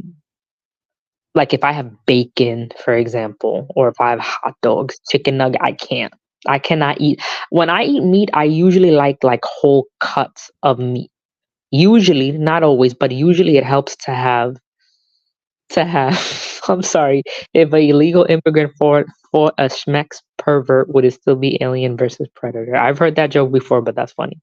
Speaker 2: like if I have bacon, for example, or if I have hot dogs, chicken nugget, I can't. I cannot eat. When I eat meat, I usually like whole cuts of meat. Usually, not always, but usually it helps to have I'm sorry, if a illegal immigrant for a schmeck's pervert, would it still be Alien versus Predator? I've heard that joke before, but that's funny.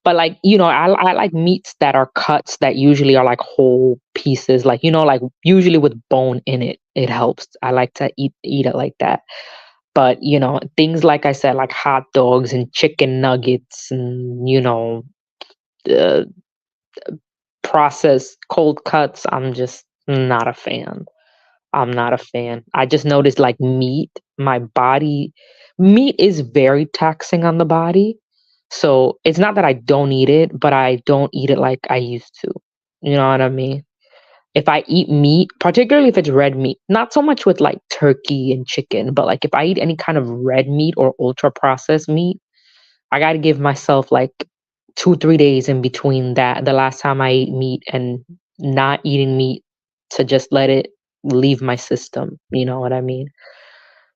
Speaker 2: But like, I like meats that are cuts that usually are like whole pieces, like like usually with bone in it. It helps. I like to eat it like that. But things like I said, like hot dogs and chicken nuggets and uh, processed cold cuts, I'm just not a fan. I'm not a fan. I just noticed like meat is very taxing on the body. So it's not that I don't eat it, but I don't eat it like I used to. You know what I mean? If I eat meat, particularly if it's red meat, not so much with like turkey and chicken, but like if I eat any kind of red meat or ultra processed meat, I got to give myself like 2, 3 days in between that, the last time I ate meat and not eating meat, to just let it leave my system. You know what I mean?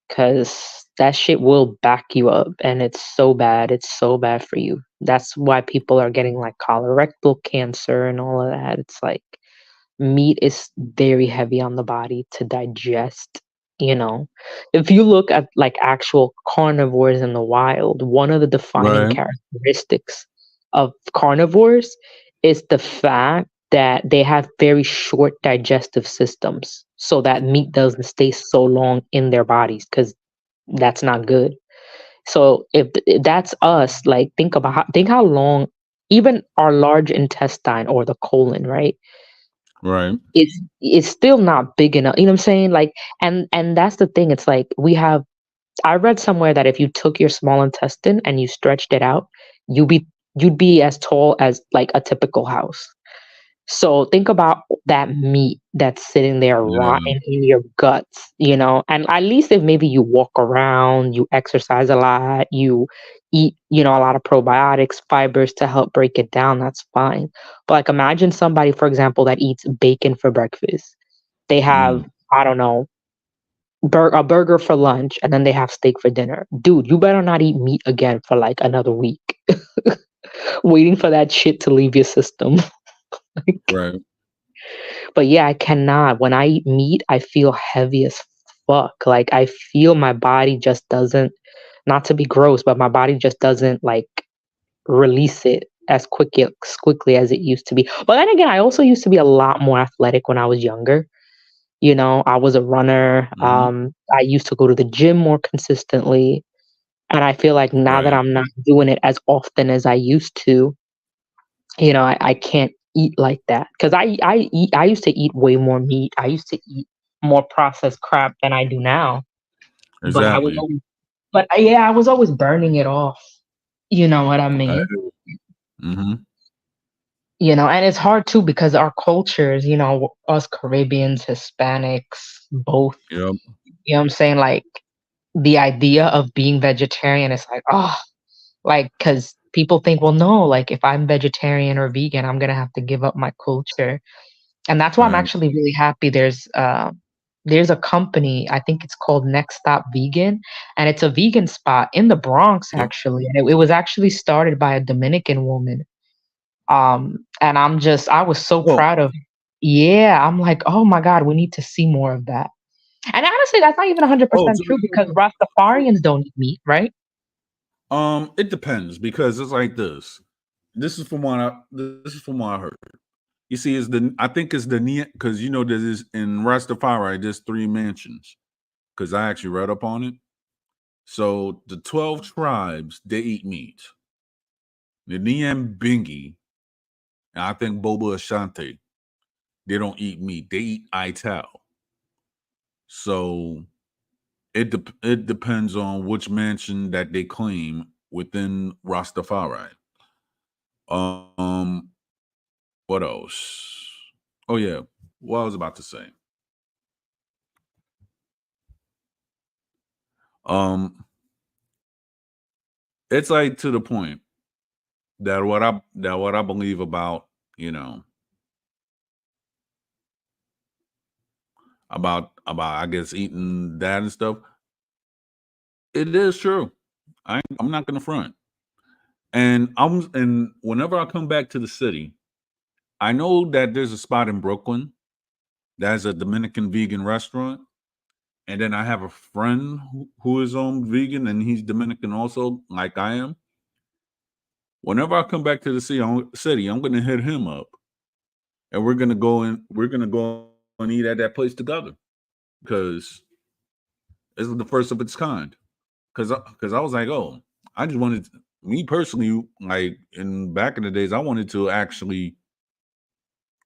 Speaker 2: Because that shit will back you up and it's so bad. It's so bad for you. That's why people are getting like colorectal cancer and all of that. It's like meat is very heavy on the body to digest. You know, if you look at like actual carnivores in the wild, one of the defining
Speaker 1: Right.
Speaker 2: characteristics of carnivores is the fact that they have very short digestive systems, so that meat doesn't stay so long in their bodies, because that's not good. So if that's us, like think how long even our large intestine, or the colon, right?
Speaker 1: Right.
Speaker 2: It's still not big enough. You know what I'm saying? Like, and that's the thing. It's like I read somewhere that if you took your small intestine and you stretched it out, you'd be you'd be as tall as like a typical house. So think about that meat that's sitting there
Speaker 1: Yeah.
Speaker 2: rotting in your guts, and at least if maybe you walk around, you exercise a lot, you eat, a lot of probiotics, fibers to help break it down, that's fine. But like imagine somebody, for example, that eats bacon for breakfast. They have,
Speaker 1: Mm.
Speaker 2: I don't know, a burger for lunch, and then they have steak for dinner. Dude, you better not eat meat again for like another week, waiting for that shit to leave your system.
Speaker 1: Right.
Speaker 2: But yeah, I cannot. When I eat meat, I feel heavy as fuck. Like I feel my body just doesn't, not to be gross, but my body just doesn't like release it as quickly as it used to be. But then again, I also used to be a lot more athletic when I was younger. I was a runner.
Speaker 1: Hmm.
Speaker 2: I used to go to the gym more consistently. And I feel like now that
Speaker 1: Right.
Speaker 2: I'm not doing it as often as I used to, I can't eat like that, because I used to eat way more meat. I used to eat more processed crap than I do now. But I was
Speaker 1: Exactly.
Speaker 2: always, yeah, I was always burning it off. You know what I mean?
Speaker 1: Mm-hmm.
Speaker 2: And it's hard too, because our cultures, us Caribbeans, Hispanics, both,
Speaker 1: Yep.
Speaker 2: you know what I'm saying? Like the idea of being vegetarian is like, oh, like, because people think, well, no, like if I'm vegetarian or vegan, I'm gonna have to give up my culture. And that's why I'm
Speaker 1: Right.
Speaker 2: actually really happy. There's a company, I think it's called Next Stop Vegan, and it's a vegan spot in the Bronx
Speaker 1: Yep.
Speaker 2: actually. And it was actually started by a Dominican woman. And I was so
Speaker 1: Oh.
Speaker 2: proud of. Yeah, I'm like, oh my God, we need to see more of that. And honestly, that's not even
Speaker 1: Oh.
Speaker 2: 100%
Speaker 1: So,
Speaker 2: true, because Rastafarians don't eat meat, right?
Speaker 1: it depends because it's like this. This is from what I heard. You see, I think it's because there's in Rastafari there's three mansions. Because I actually read up on it. So the 12 tribes they eat meat. The Niam Bingi and I think Boba Ashanti they don't eat meat. They eat ital. So it depends on which mansion that they claim within Rastafari. Um, what else? Oh yeah, what I was about to say. Um, it's like to the point that what I believe about you know about I guess eating that and stuff. It is true. I'm not gonna front. And whenever I come back to the city, I know that there's a spot in Brooklyn that's a Dominican vegan restaurant. And then I have a friend who is vegan and he's Dominican also, like I am. Whenever I come back to the city, I'm gonna hit him up and we're gonna go and eat at that place together because it's the first of its kind. Because I was like, oh, I just wanted me personally, like in back in the days, I wanted to actually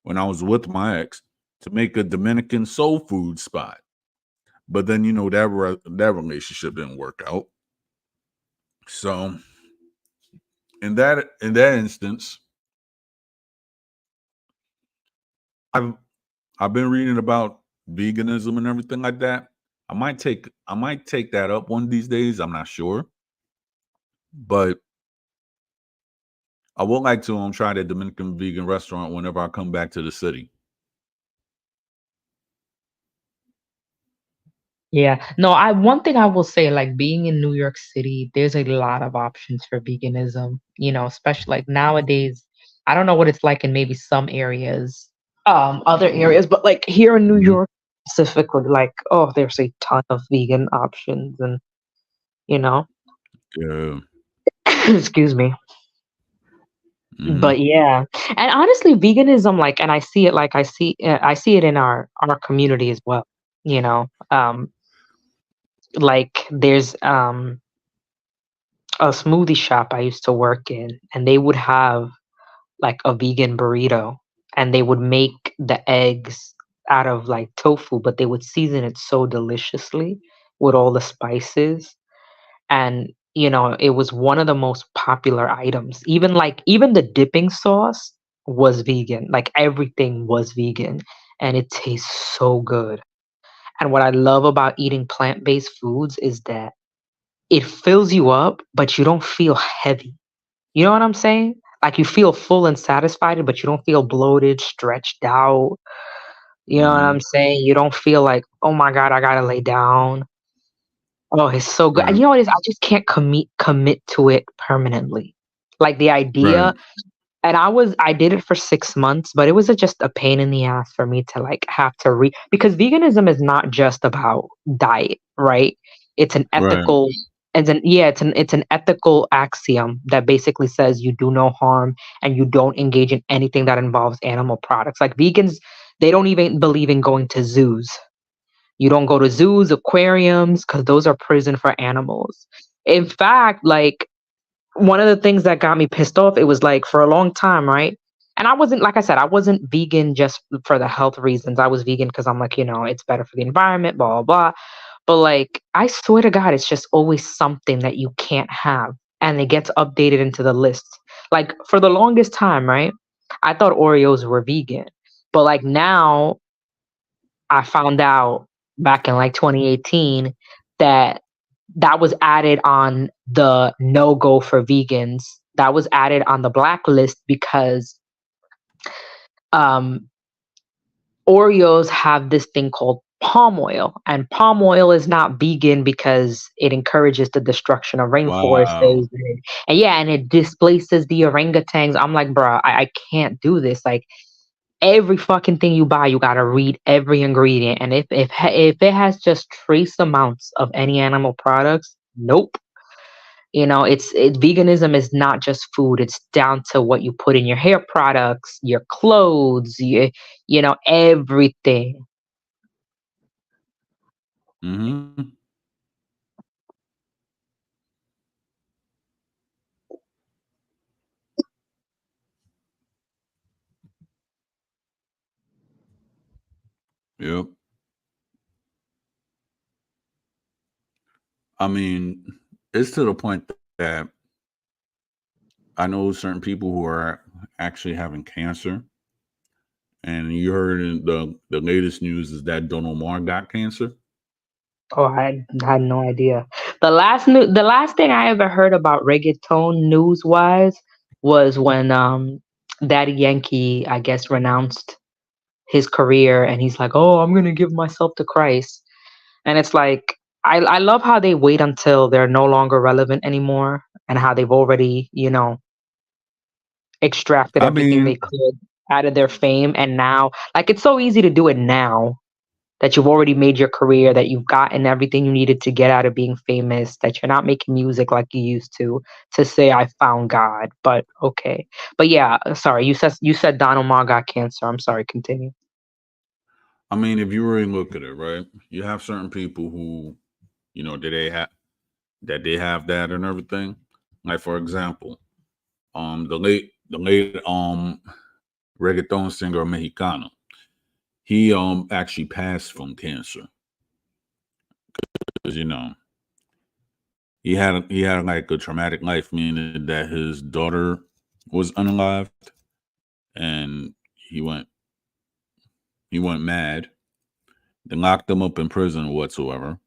Speaker 1: when I was with my ex to make a Dominican soul food spot. But then that relationship didn't work out. So in that instance, I've I've been reading about veganism and everything like that. I might take that up one of these days. I'm not sure, but I would like to try that Dominican vegan restaurant whenever I come back to the city.
Speaker 2: Yeah. No, I one thing I will say, like being in New York City, there's a lot of options for veganism, especially like nowadays. I don't know what it's like in maybe some areas, other areas, but like here in New
Speaker 1: Mhm.
Speaker 2: York specifically, like, oh, there's a ton of vegan options and you know,
Speaker 1: Yeah.
Speaker 2: excuse me.
Speaker 1: Mhm.
Speaker 2: But yeah, and honestly, veganism, like, and I see it in our community as well. You know, like there's a smoothie shop I used to work in, and they would have like a vegan burrito, and they would make the eggs out of like tofu, but they would season it so deliciously with all the spices. And it was one of the most popular items. Even the dipping sauce was vegan. Like everything was vegan, and it tastes so good. And what I love about eating plant-based foods is that it fills you up, but you don't feel heavy. You know what I'm saying? Like you feel full and satisfied, but you don't feel bloated, stretched out. You know what I'm
Speaker 1: Mhm.
Speaker 2: saying? You don't feel like, oh my God, I gotta lay down. Oh, it's so good. And
Speaker 1: Right.
Speaker 2: you know what it is? I just can't commit to it permanently. Like the
Speaker 1: Right.
Speaker 2: idea, and I did it for 6 months, but it was just a pain in the ass for me to like have to because veganism is not just about diet, right? It's an
Speaker 1: Right.
Speaker 2: ethical, it's an ethical axiom that basically says you do no harm and you don't engage in anything that involves animal products. Like vegans, they don't even believe in going to zoos. You don't go to zoos, aquariums, because those are prison for animals. In fact, like one of the things that got me pissed off, it was like for a long time, right? And I wasn't, like I said, I wasn't vegan just for the health reasons. I was vegan because I'm like, it's better for the environment, blah, blah, blah. But like, I swear to God, it's just always something that you can't have. And it gets updated into the list. Like for the longest time, right? I thought Oreos were vegan. But like now, I found out back in like 2018 that that was added on the no go for vegans. That was added on the blacklist because um, Oreos have this thing called palm oil, and palm oil is not vegan because it encourages the destruction of rainforests.
Speaker 1: Wow.
Speaker 2: And yeah, and it displaces the orangutans. I'm like, bro, I can't do this. Like, every fucking thing you buy, you gotta read every ingredient. And if it has just trace amounts of any animal products, nope. Veganism is not just food. It's down to what you put in your hair products, your clothes, everything.
Speaker 1: Mhm. Yep. I mean, it's to the point that I know certain people who are actually having cancer, and you heard in the latest news is that Don Omar got cancer.
Speaker 2: Oh, I had no idea. The last thing I ever heard about reggaeton news wise was when Daddy Yankee, I guess, renounced his career and he's like, "Oh, I'm gonna give myself to Christ." And it's like I love how they wait until they're no longer relevant anymore and how they've already, extracted
Speaker 1: I
Speaker 2: everything they
Speaker 1: mean,
Speaker 2: could out of their fame, and now like it's so easy to do it now that you've already made your career, that you've gotten everything you needed to get out of being famous, that you're not making music like you used to say I found God. But okay. But yeah, sorry, you said Don Omar got cancer. I'm sorry, continue.
Speaker 1: I mean, if you really look at it, right, you have certain people who, that they have that and everything. Like for example, the late reggaeton singer Mexicano, he actually passed from cancer because he had like a traumatic life, meaning that his daughter was unalived, and he went he went mad. They locked him up in prison or whatsoever,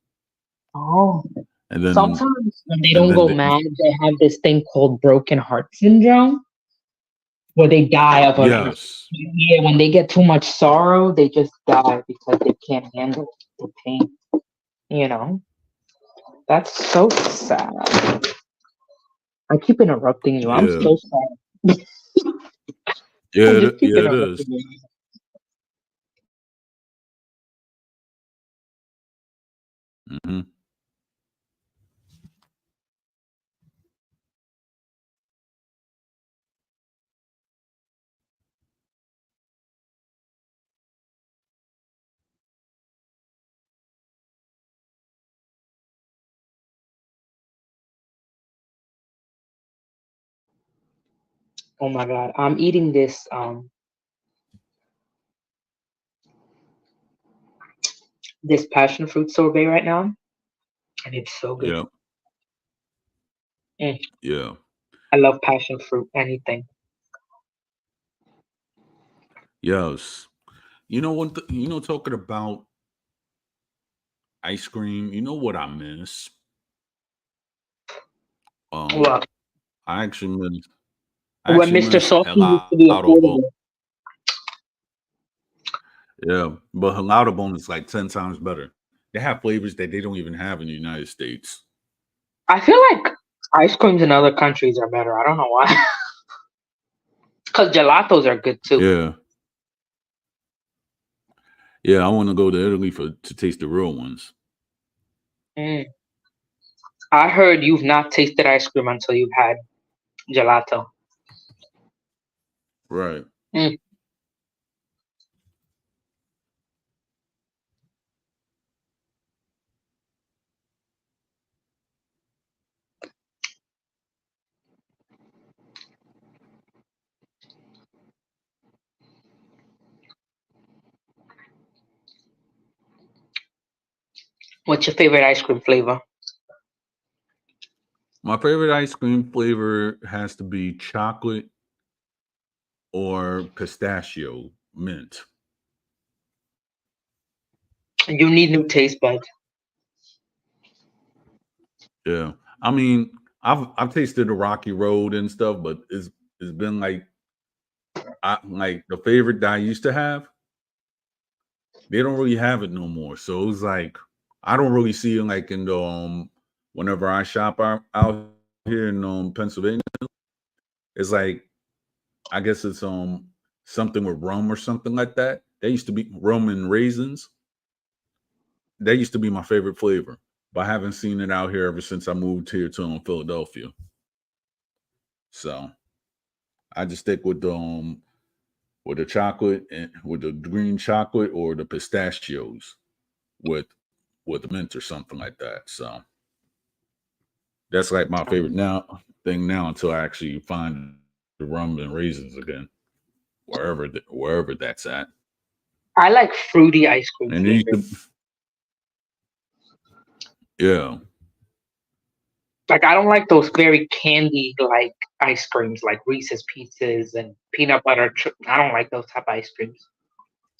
Speaker 2: Oh,
Speaker 1: and then
Speaker 2: sometimes when they
Speaker 1: and
Speaker 2: don't
Speaker 1: then
Speaker 2: go mad, they have this thing called broken heart syndrome, where they die of a
Speaker 1: yes,
Speaker 2: yeah. When they get too much sorrow, they just die because they can't handle the pain. You know, that's so sad. I keep interrupting you. I'm
Speaker 1: yeah,
Speaker 2: so sorry. I just keep
Speaker 1: yeah, it
Speaker 2: interrupting
Speaker 1: is.
Speaker 2: you.
Speaker 1: Hmm.
Speaker 2: Oh my god, I'm eating this passion fruit sorbet right now, and it's so good.
Speaker 1: Yeah,
Speaker 2: Mm,
Speaker 1: yeah,
Speaker 2: I love passion fruit. Anything.
Speaker 1: yes. Talking about ice cream. You know what I miss? Um,
Speaker 2: Well,
Speaker 1: I actually miss I
Speaker 2: when
Speaker 1: actually
Speaker 2: Mr.
Speaker 1: miss
Speaker 2: Softee used to
Speaker 1: helado
Speaker 2: be
Speaker 1: bone.
Speaker 2: affordable.
Speaker 1: Yeah, but helado bone is like 10 times better. They have flavors that they don't even have in the United States.
Speaker 2: I feel like ice creams in other countries are better. I don't know why. Because gelatos are good too.
Speaker 1: Yeah, yeah. I want to go to Italy to taste the real ones.
Speaker 2: Mm. I heard you've not tasted ice cream until you've had gelato.
Speaker 1: Right.
Speaker 2: Mm. What's your favorite ice cream flavor?
Speaker 1: My favorite ice cream flavor has to be chocolate or pistachio mint.
Speaker 2: You need new taste buds.
Speaker 1: Yeah. I mean, I've tasted the Rocky Road and stuff, but it's been like the favorite that I used to have. They don't really have it no more. So it was like I don't really see it like in the whenever I shop out here in Pennsylvania. It's like I guess it's something with rum or something like that. They used to be rum and raisins. That used to be my favorite flavor. But I haven't seen it out here ever since I moved here to Philadelphia. So I just stick with the chocolate and with the green chocolate or the pistachios with with the mint or something like that. So that's like my favorite now until I actually find the rum and raisins again, wherever that's at.
Speaker 2: I like fruity ice cream
Speaker 1: And it used to,
Speaker 2: flavors.
Speaker 1: yeah.
Speaker 2: Like I don't like those very candy like ice creams, like Reese's Pieces and peanut butter. I don't like those type of ice creams.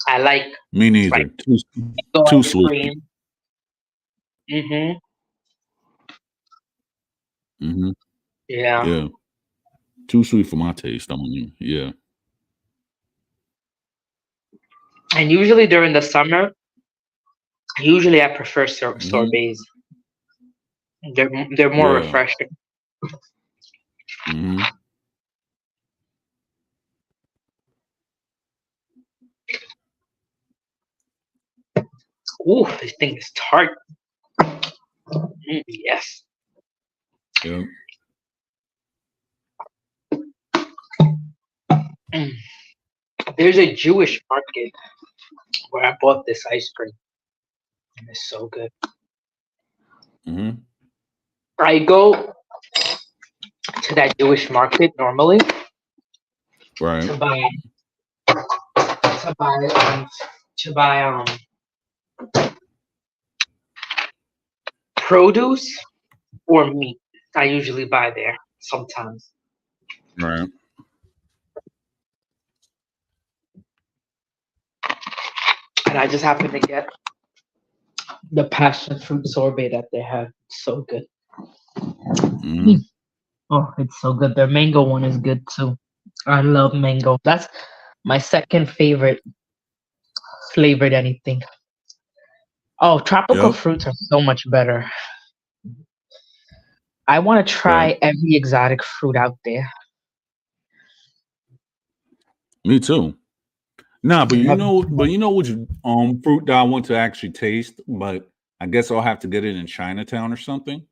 Speaker 2: I
Speaker 1: Me
Speaker 2: like
Speaker 1: neither.
Speaker 2: go
Speaker 1: Too
Speaker 2: ice
Speaker 1: sweet.
Speaker 2: cream. Mhm.
Speaker 1: Hmm.
Speaker 2: Yeah.
Speaker 1: Yeah, too sweet for my taste. I mean, yeah.
Speaker 2: And usually during the summer, usually I prefer
Speaker 1: Hmm.
Speaker 2: sorbets. They're more
Speaker 1: Yeah.
Speaker 2: refreshing.
Speaker 1: Hmm.
Speaker 2: Ooh, this thing is tart. Yes.
Speaker 1: Yeah.
Speaker 2: Mm. There's a Jewish market where I bought this ice cream, and it's so good.
Speaker 1: Hmm.
Speaker 2: I go to that Jewish market normally
Speaker 1: Right.
Speaker 2: to buy to buy um to buy produce or meat. I usually buy there sometimes,
Speaker 1: Right.
Speaker 2: and I just happen to get the passion fruit sorbet that they have. So good.
Speaker 1: Hmm.
Speaker 2: Mm. Oh, it's so good. Their mango one is good too. I love mango. That's my second favorite flavored anything. Oh, tropical
Speaker 1: Yep.
Speaker 2: fruits are so much better. I want to
Speaker 1: Right.
Speaker 2: try every exotic fruit out there.
Speaker 1: Me too. Nah,
Speaker 2: Never-
Speaker 1: but you know which fruit that I want to actually taste, but I guess I'll have to get it in Chinatown or something.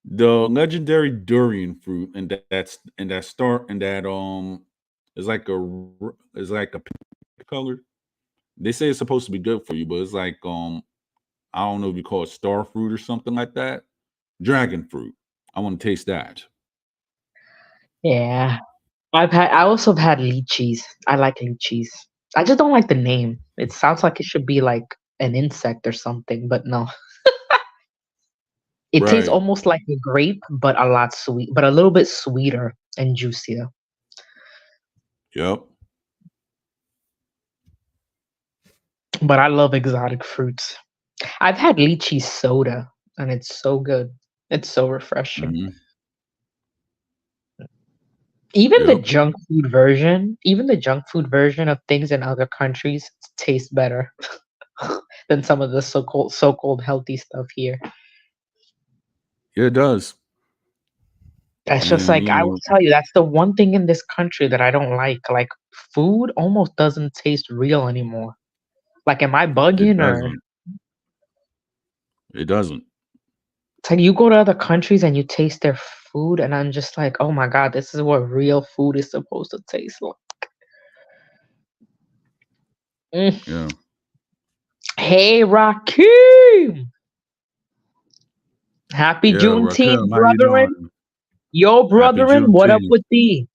Speaker 1: The legendary durian fruit, and that is like a pink color. They say it's supposed to be good for you, but it's like I don't know if you call it star fruit or something like that. Dragon fruit. I want to taste that.
Speaker 2: Yeah, I also have had lychees. I like lychees. I just don't like the name. It sounds like it should be like an insect or something, but no. It tastes
Speaker 1: Right.
Speaker 2: almost like a grape, but a lot sweet, but a little bit sweeter and juicier.
Speaker 1: Yep.
Speaker 2: But I love exotic fruits. I've had lychee soda, and it's so good. It's so refreshing.
Speaker 1: Hmm. Yep.
Speaker 2: Even the junk food version of things in other countries tastes better than some of the so-called healthy stuff here.
Speaker 1: Yeah, it does.
Speaker 2: That's just
Speaker 1: And
Speaker 2: like
Speaker 1: you
Speaker 2: I will
Speaker 1: know,
Speaker 2: tell you, that's the one thing in this country that I don't like. Like food almost doesn't taste real anymore. Like, am I
Speaker 1: it
Speaker 2: bugging or
Speaker 1: doesn't. It doesn't.
Speaker 2: it's like you go to other countries and you taste their food, and I'm just like, oh my god, this is what real food is supposed to taste like. Mm.
Speaker 1: Yeah.
Speaker 2: Hey, Rakim! Happy
Speaker 1: Yeah,
Speaker 2: Juneteenth,
Speaker 1: Raquel, how you
Speaker 2: brethren.
Speaker 1: doing?
Speaker 2: Yo,
Speaker 1: Happy
Speaker 2: brethren, what up
Speaker 1: Juneteenth.
Speaker 2: with thee?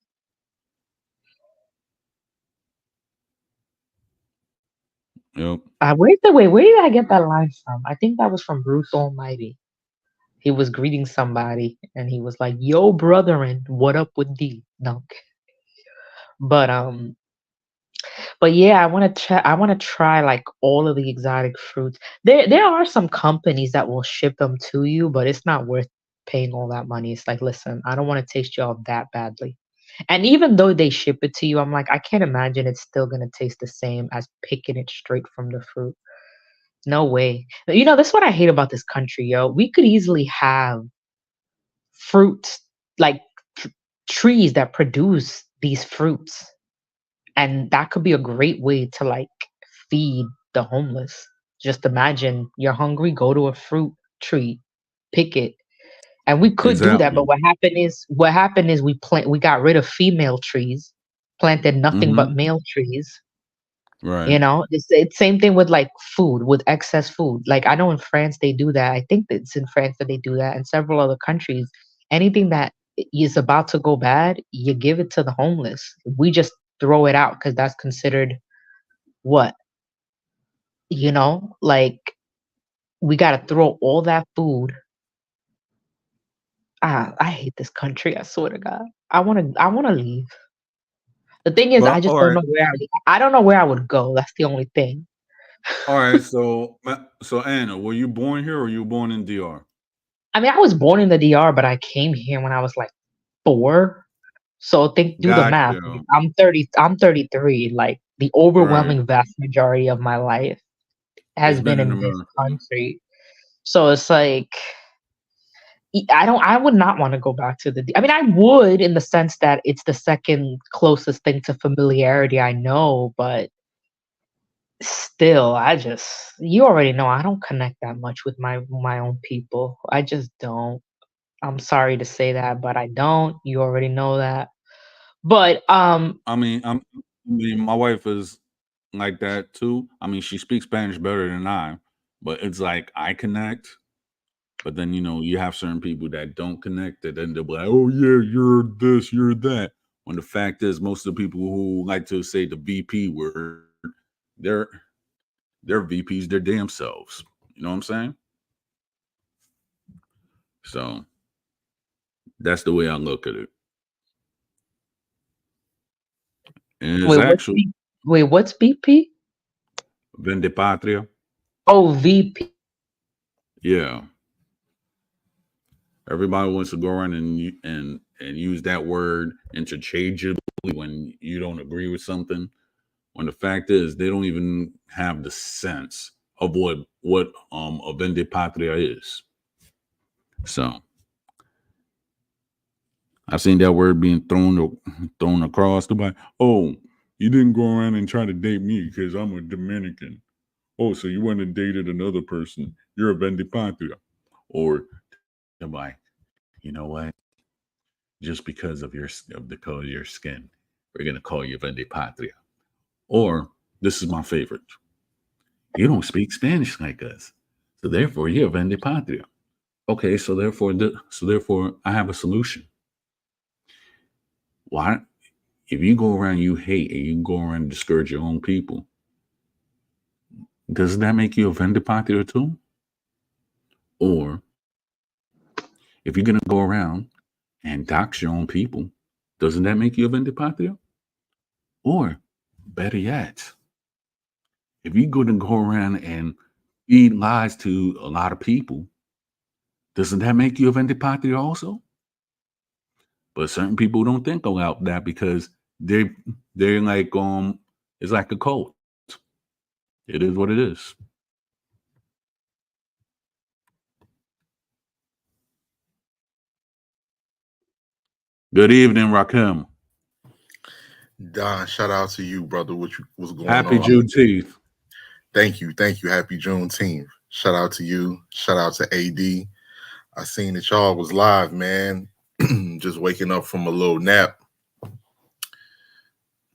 Speaker 1: Yep.
Speaker 2: Where did I get that line from? I think that was from Bruce Almighty. He was greeting somebody and he was like, "Yo, brethren, what up with thee?" No, but yeah, I want to try like all of the exotic fruits. There are some companies that will ship them to you, but it's not worth paying all that money. It's like, listen, I don't want to taste y'all that badly. And even though they ship it to you, I'm like, I can't imagine it's still gonna taste the same as picking it straight from the fruit. No way. You know, that's what I hate about this country, yo. We could easily have fruits like tr- trees that produce these fruits, and that could be a great way to like feed the homeless. Just imagine you're hungry, go to a fruit tree, pick it. And we could do that, but
Speaker 1: Exactly.
Speaker 2: what happened is we got rid of female trees, planted nothing but
Speaker 1: Hmm.
Speaker 2: male trees.
Speaker 1: Right.
Speaker 2: You know, it's same thing with like food, with excess food. Like I know in France they do that. I think that it's in France that they do that, and several other countries. Anything that is about to go bad, you give it to the homeless. We just throw it out because that's considered what? You know, like we got to throw all that food I hate this country. I swear to God. I wanna leave. The thing is, I
Speaker 1: But
Speaker 2: just don't know where I don't know where I would go. That's the only thing.
Speaker 1: all right. So Anna, were you born here or you were born in DR?
Speaker 2: I mean, I was born in the DR, but I came here when I was like 4. So do the math.
Speaker 1: Gotcha.
Speaker 2: Like, I'm 33. Like the
Speaker 1: Right.
Speaker 2: overwhelming vast majority of my life
Speaker 1: It's
Speaker 2: has
Speaker 1: been
Speaker 2: been
Speaker 1: in
Speaker 2: in this
Speaker 1: America.
Speaker 2: country. So it's like I would not want to go back to I mean, I would in the sense that it's the second closest thing to familiarity I know, but still, you already know I don't connect that much with my own people. I just don't. I'm sorry to say that, but I don't. You already know that. But
Speaker 1: I mean, my wife is like that too. I mean, she speaks Spanish better than I, but it's like I connect. But then you have certain people that don't connect. That then they'll be like, "Oh yeah, you're this, you're that." When the fact is, most of the people who like to say the VP word, they're they're VPs their damn selves. You know what I'm saying? So that's the way I look at it. And it's
Speaker 2: wait,
Speaker 1: actually
Speaker 2: what's BP?
Speaker 1: Vende Patria.
Speaker 2: Oh, VP.
Speaker 1: Yeah, everybody wants to go around and use that word interchangeably when you don't agree with something. When the fact is, they don't even have the sense of what a Vende Patria is. So I've seen that word being thrown across the by. Oh, you didn't go around and try to date me because I'm a Dominican. Oh, so you went and dated another person. You're a Vende Patria. Or they're like, you know what? Just because of the color of your skin, we're gonna call you Vende Patria. Or this is my favorite. You don't speak Spanish like us, so therefore you're Vende Patria. Okay, so therefore I have a solution. Why? If you go around you hate and you go around and discourage your own people, doesn't that make you a Vende Patria too? Or if you're gonna go around and dox your own people, doesn't that make you a Vende Patria? Or better yet, if you're going to go around and feed lies to a lot of people, doesn't that make you a Vende Patria also? But certain people don't think about that because they're like it's like a cult. It is what it is. Good evening, Rakim.
Speaker 3: Don, shout out to you, brother. What's going
Speaker 1: Happy
Speaker 3: on?
Speaker 1: Juneteenth.
Speaker 3: Thank you. Happy Juneteenth. Shout out to you. Shout out to AD. I seen that y'all was live, man. Just waking up from a little nap,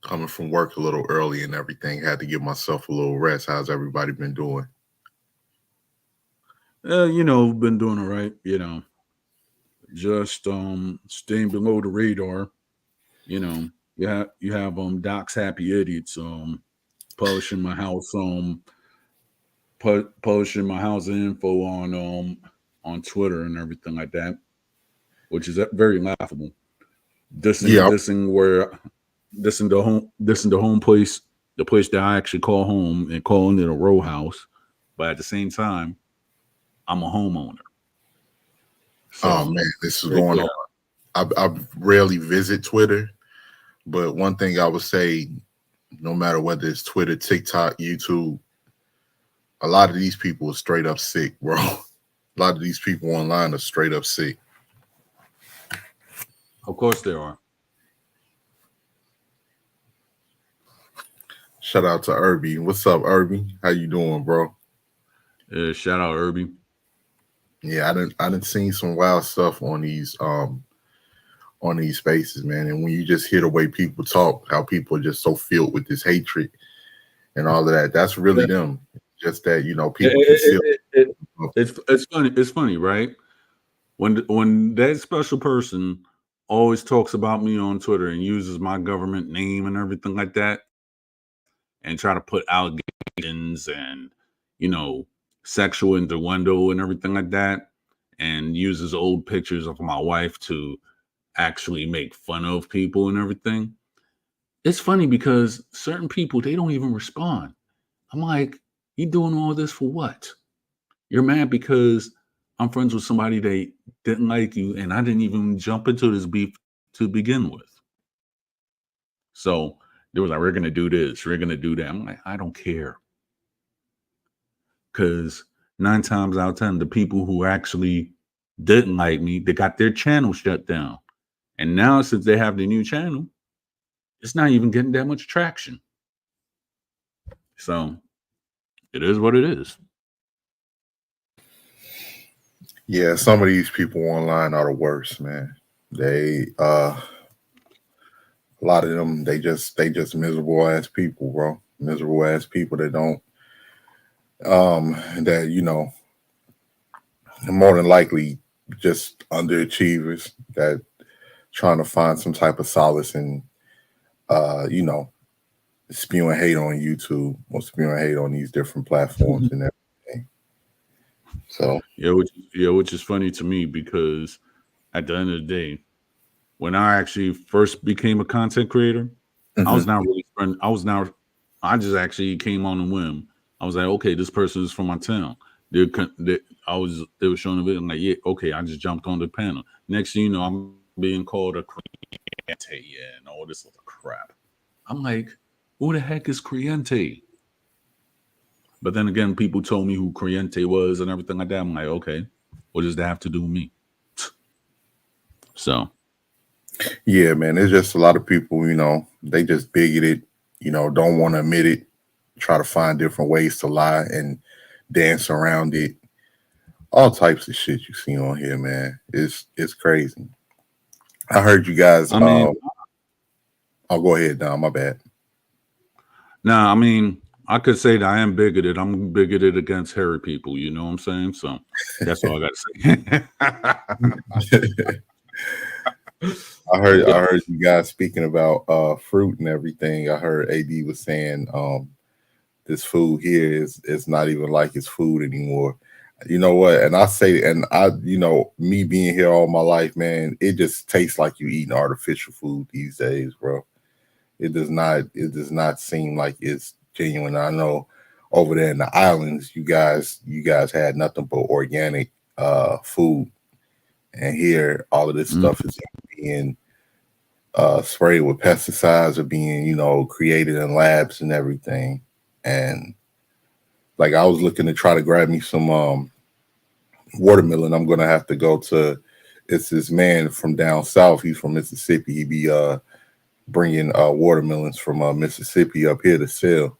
Speaker 3: coming from work a little early and everything. Had to give myself a little rest. How's everybody been doing?
Speaker 1: Been doing all right. Just staying below the radar. You know, you have Doc's Happy Idiots publishing my house publishing my house info on Twitter and everything like that, which is very laughable.
Speaker 3: Yeah,
Speaker 1: Dissing the home place, the place that I actually call home, and calling it a row house, but at the same time, I'm a homeowner.
Speaker 3: oh
Speaker 1: So
Speaker 3: man, this is going
Speaker 1: yeah,
Speaker 3: on. I rarely visit Twitter, but one thing I would say, no matter whether it's Twitter, TikTok, YouTube, a lot of these people are straight up sick, bro. A lot of these people online are straight up sick.
Speaker 1: of course there are.
Speaker 3: Shout out to Irby. What's up, Irby? How you doing, bro?
Speaker 1: Shout out Irby.
Speaker 3: Yeah, I didn't seen some wild stuff on these spaces, man. And when you just hear the way people talk, how people are just so filled with this hatred and all of that, that's really
Speaker 1: Yeah,
Speaker 3: them. Just that,
Speaker 1: it,
Speaker 3: people can
Speaker 1: it,
Speaker 3: see.
Speaker 1: it, it, it's funny. It's funny, right? When that special person always talks about me on Twitter and uses my government name and everything like that, and try to put allegations and you know sexual innuendo and everything like that, and uses old pictures of my wife to actually make fun of people and everything. It's funny because certain people they don't even respond. I'm like, you doing all this for what? You're mad because I'm friends with somebody that didn't like you, and I didn't even jump into this beef to begin with. So they was like, we're gonna do this, we're gonna do that. I'm like, I don't care. Because 9 times out of 10, the people who actually didn't like me, they got their channel shut down. And now since they have the new channel, it's not even getting that much traction. So it is what it is.
Speaker 3: Yeah, some of these people online are the worst, man. They a lot of them they just miserable ass people, bro. Miserable ass people that don't that more than likely just underachievers that trying to find some type of solace in uh, you know, spewing hate on YouTube or spewing hate on these different platforms and everything. So
Speaker 1: Which is funny to me because at the end of the day, when I actually first became a content creator, I was
Speaker 3: mhm.
Speaker 1: not really friend. I just actually came on a whim. I was like, okay, this person is from my town. They were showing a video. I'm like, yeah, okay. I just jumped on the panel. Next thing you know, I'm being called a Creante, yeah, and all this other crap. I'm like, who the heck is Creante? But then again, people told me who Creante was and everything like that. I'm like, okay, what does that have to do with me? So,
Speaker 3: Yeah, man, there's just a lot of people, they just bigoted, don't want to admit it, try to find different ways to lie and dance around it. All types of shit you see on here, man. It's crazy. I heard you guys.
Speaker 1: I mean,
Speaker 3: I'll go ahead, Don. My bad.
Speaker 1: nah, I mean, I could say that I am bigoted. I'm bigoted against hairy people. You know what I'm saying? So that's all I got to
Speaker 3: I heard you guys speaking about fruit and everything. I heard AD was saying this food here is not even like it's food anymore. You know what? And I say, and me being here all my life, man, it just tastes like you eating artificial food these days, bro. It does not seem like it's genuine. I know over there in the islands, you guys had nothing but organic food, and here all of this
Speaker 1: say.
Speaker 3: stuff is being sprayed with pesticides or being created in labs and everything. And like I was looking to try to grab me some watermelon. I'm gonna have to go to. It's this man from down south. He's from Mississippi. He be bringing watermelons from Mississippi up here to sell.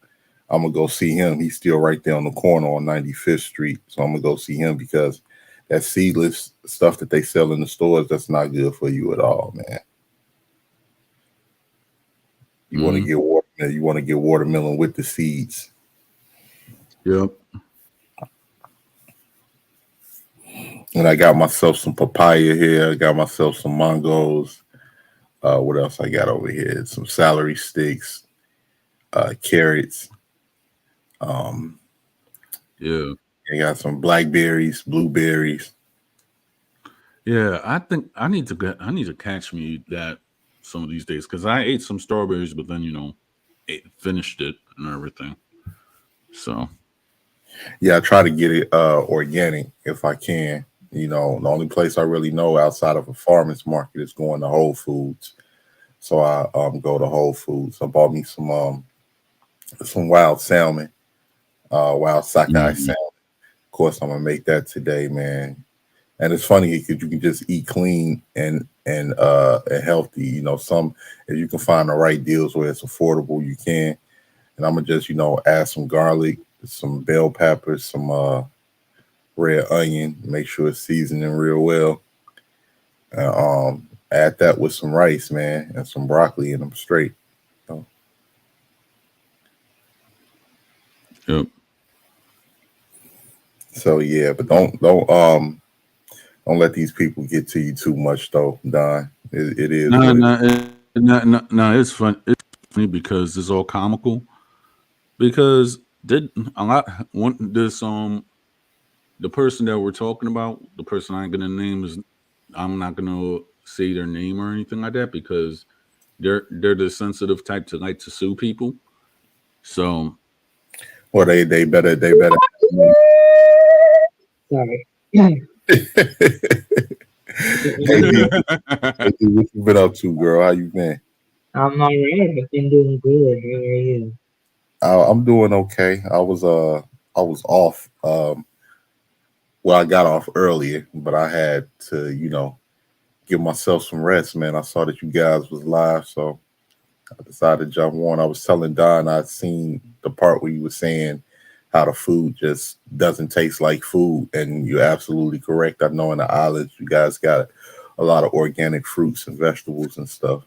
Speaker 3: I'm gonna go see him. He's still right there on the corner on 95th Street. So I'm gonna go see him because that seedless stuff that they sell in the stores, that's not good for you at all, man. You want to
Speaker 1: Mm-hmm.
Speaker 3: get watermelon. You want to get watermelon with the seeds.
Speaker 1: Yep.
Speaker 3: And I got myself some papaya here. I got myself some mangoes. What else I got over here? Some celery sticks, carrots. Um,
Speaker 1: Yeah.
Speaker 3: I got some blackberries, blueberries.
Speaker 1: Yeah. I need to catch me that some of these days because I ate some strawberries, but then finished it and everything. So
Speaker 3: Yeah, I try to get it organic if I can. The only place I really know outside of a farmer's market is going to Whole Foods. So I go to Whole Foods. I bought me some wild salmon, wild sockeye
Speaker 1: mhm.
Speaker 3: salmon. Of course, I'm gonna make that today, man. And it's funny because you can just eat clean and healthy. Some if you can find the right deals where it's affordable, you can. And I'm gonna just add some garlic, some bell peppers, some red onion, make sure it's seasoning real well. Add that with some rice, man, and some broccoli, and I'm straight. So,
Speaker 1: Yep.
Speaker 3: so yeah, but don't let these people get to you too much, though, Don. It is
Speaker 1: No,
Speaker 3: what it is.
Speaker 1: no, no. It's fun. It's funny because it's all comical. Because did a lot one this the person that we're talking about, the person I'm gonna name is, I'm not gonna say their name or anything like that because they're the sensitive type to like to sue people. So
Speaker 3: Well, they better.
Speaker 2: Sorry. I'm
Speaker 3: Hey D, hey D, what you been up to, girl? How you been?
Speaker 2: all right. I've been doing good. How are you?
Speaker 3: I'm doing okay. I was off. Well, I got off earlier, but I had to, give myself some rest, man. I saw that you guys was live, so I decided to jump on. I was telling Don I'd seen the part where you were saying how the food just doesn't taste like food, and you're absolutely correct. I know in the islands you guys got a lot of organic fruits and vegetables and stuff.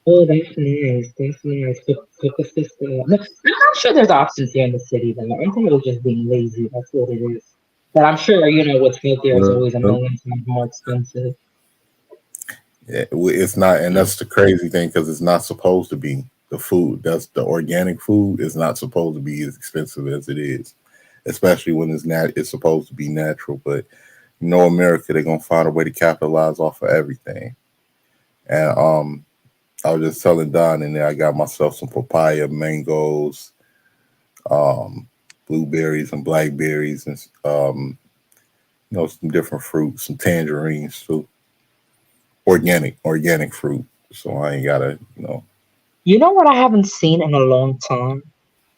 Speaker 2: Oh, that's nice. That's nice. Cook a sister. No, I'm sure there's options here in the city. Then I think it was just being lazy. That's what it is. But I'm sure what's healthier is
Speaker 3: Well,
Speaker 2: always a million times more expensive.
Speaker 3: yeah, it's not, and that's the crazy thing because it's not supposed to be the food. That's the organic food is not supposed to be as expensive as it is, especially when it's supposed to be natural. But America, they're gonna find a way to capitalize off of everything. And I was just telling Don in there, I got myself some papaya, mangoes, um, blueberries, and blackberries, and some different fruits, some tangerines too, organic fruit. So I ain't gotta,
Speaker 2: You know what I haven't seen in a long time?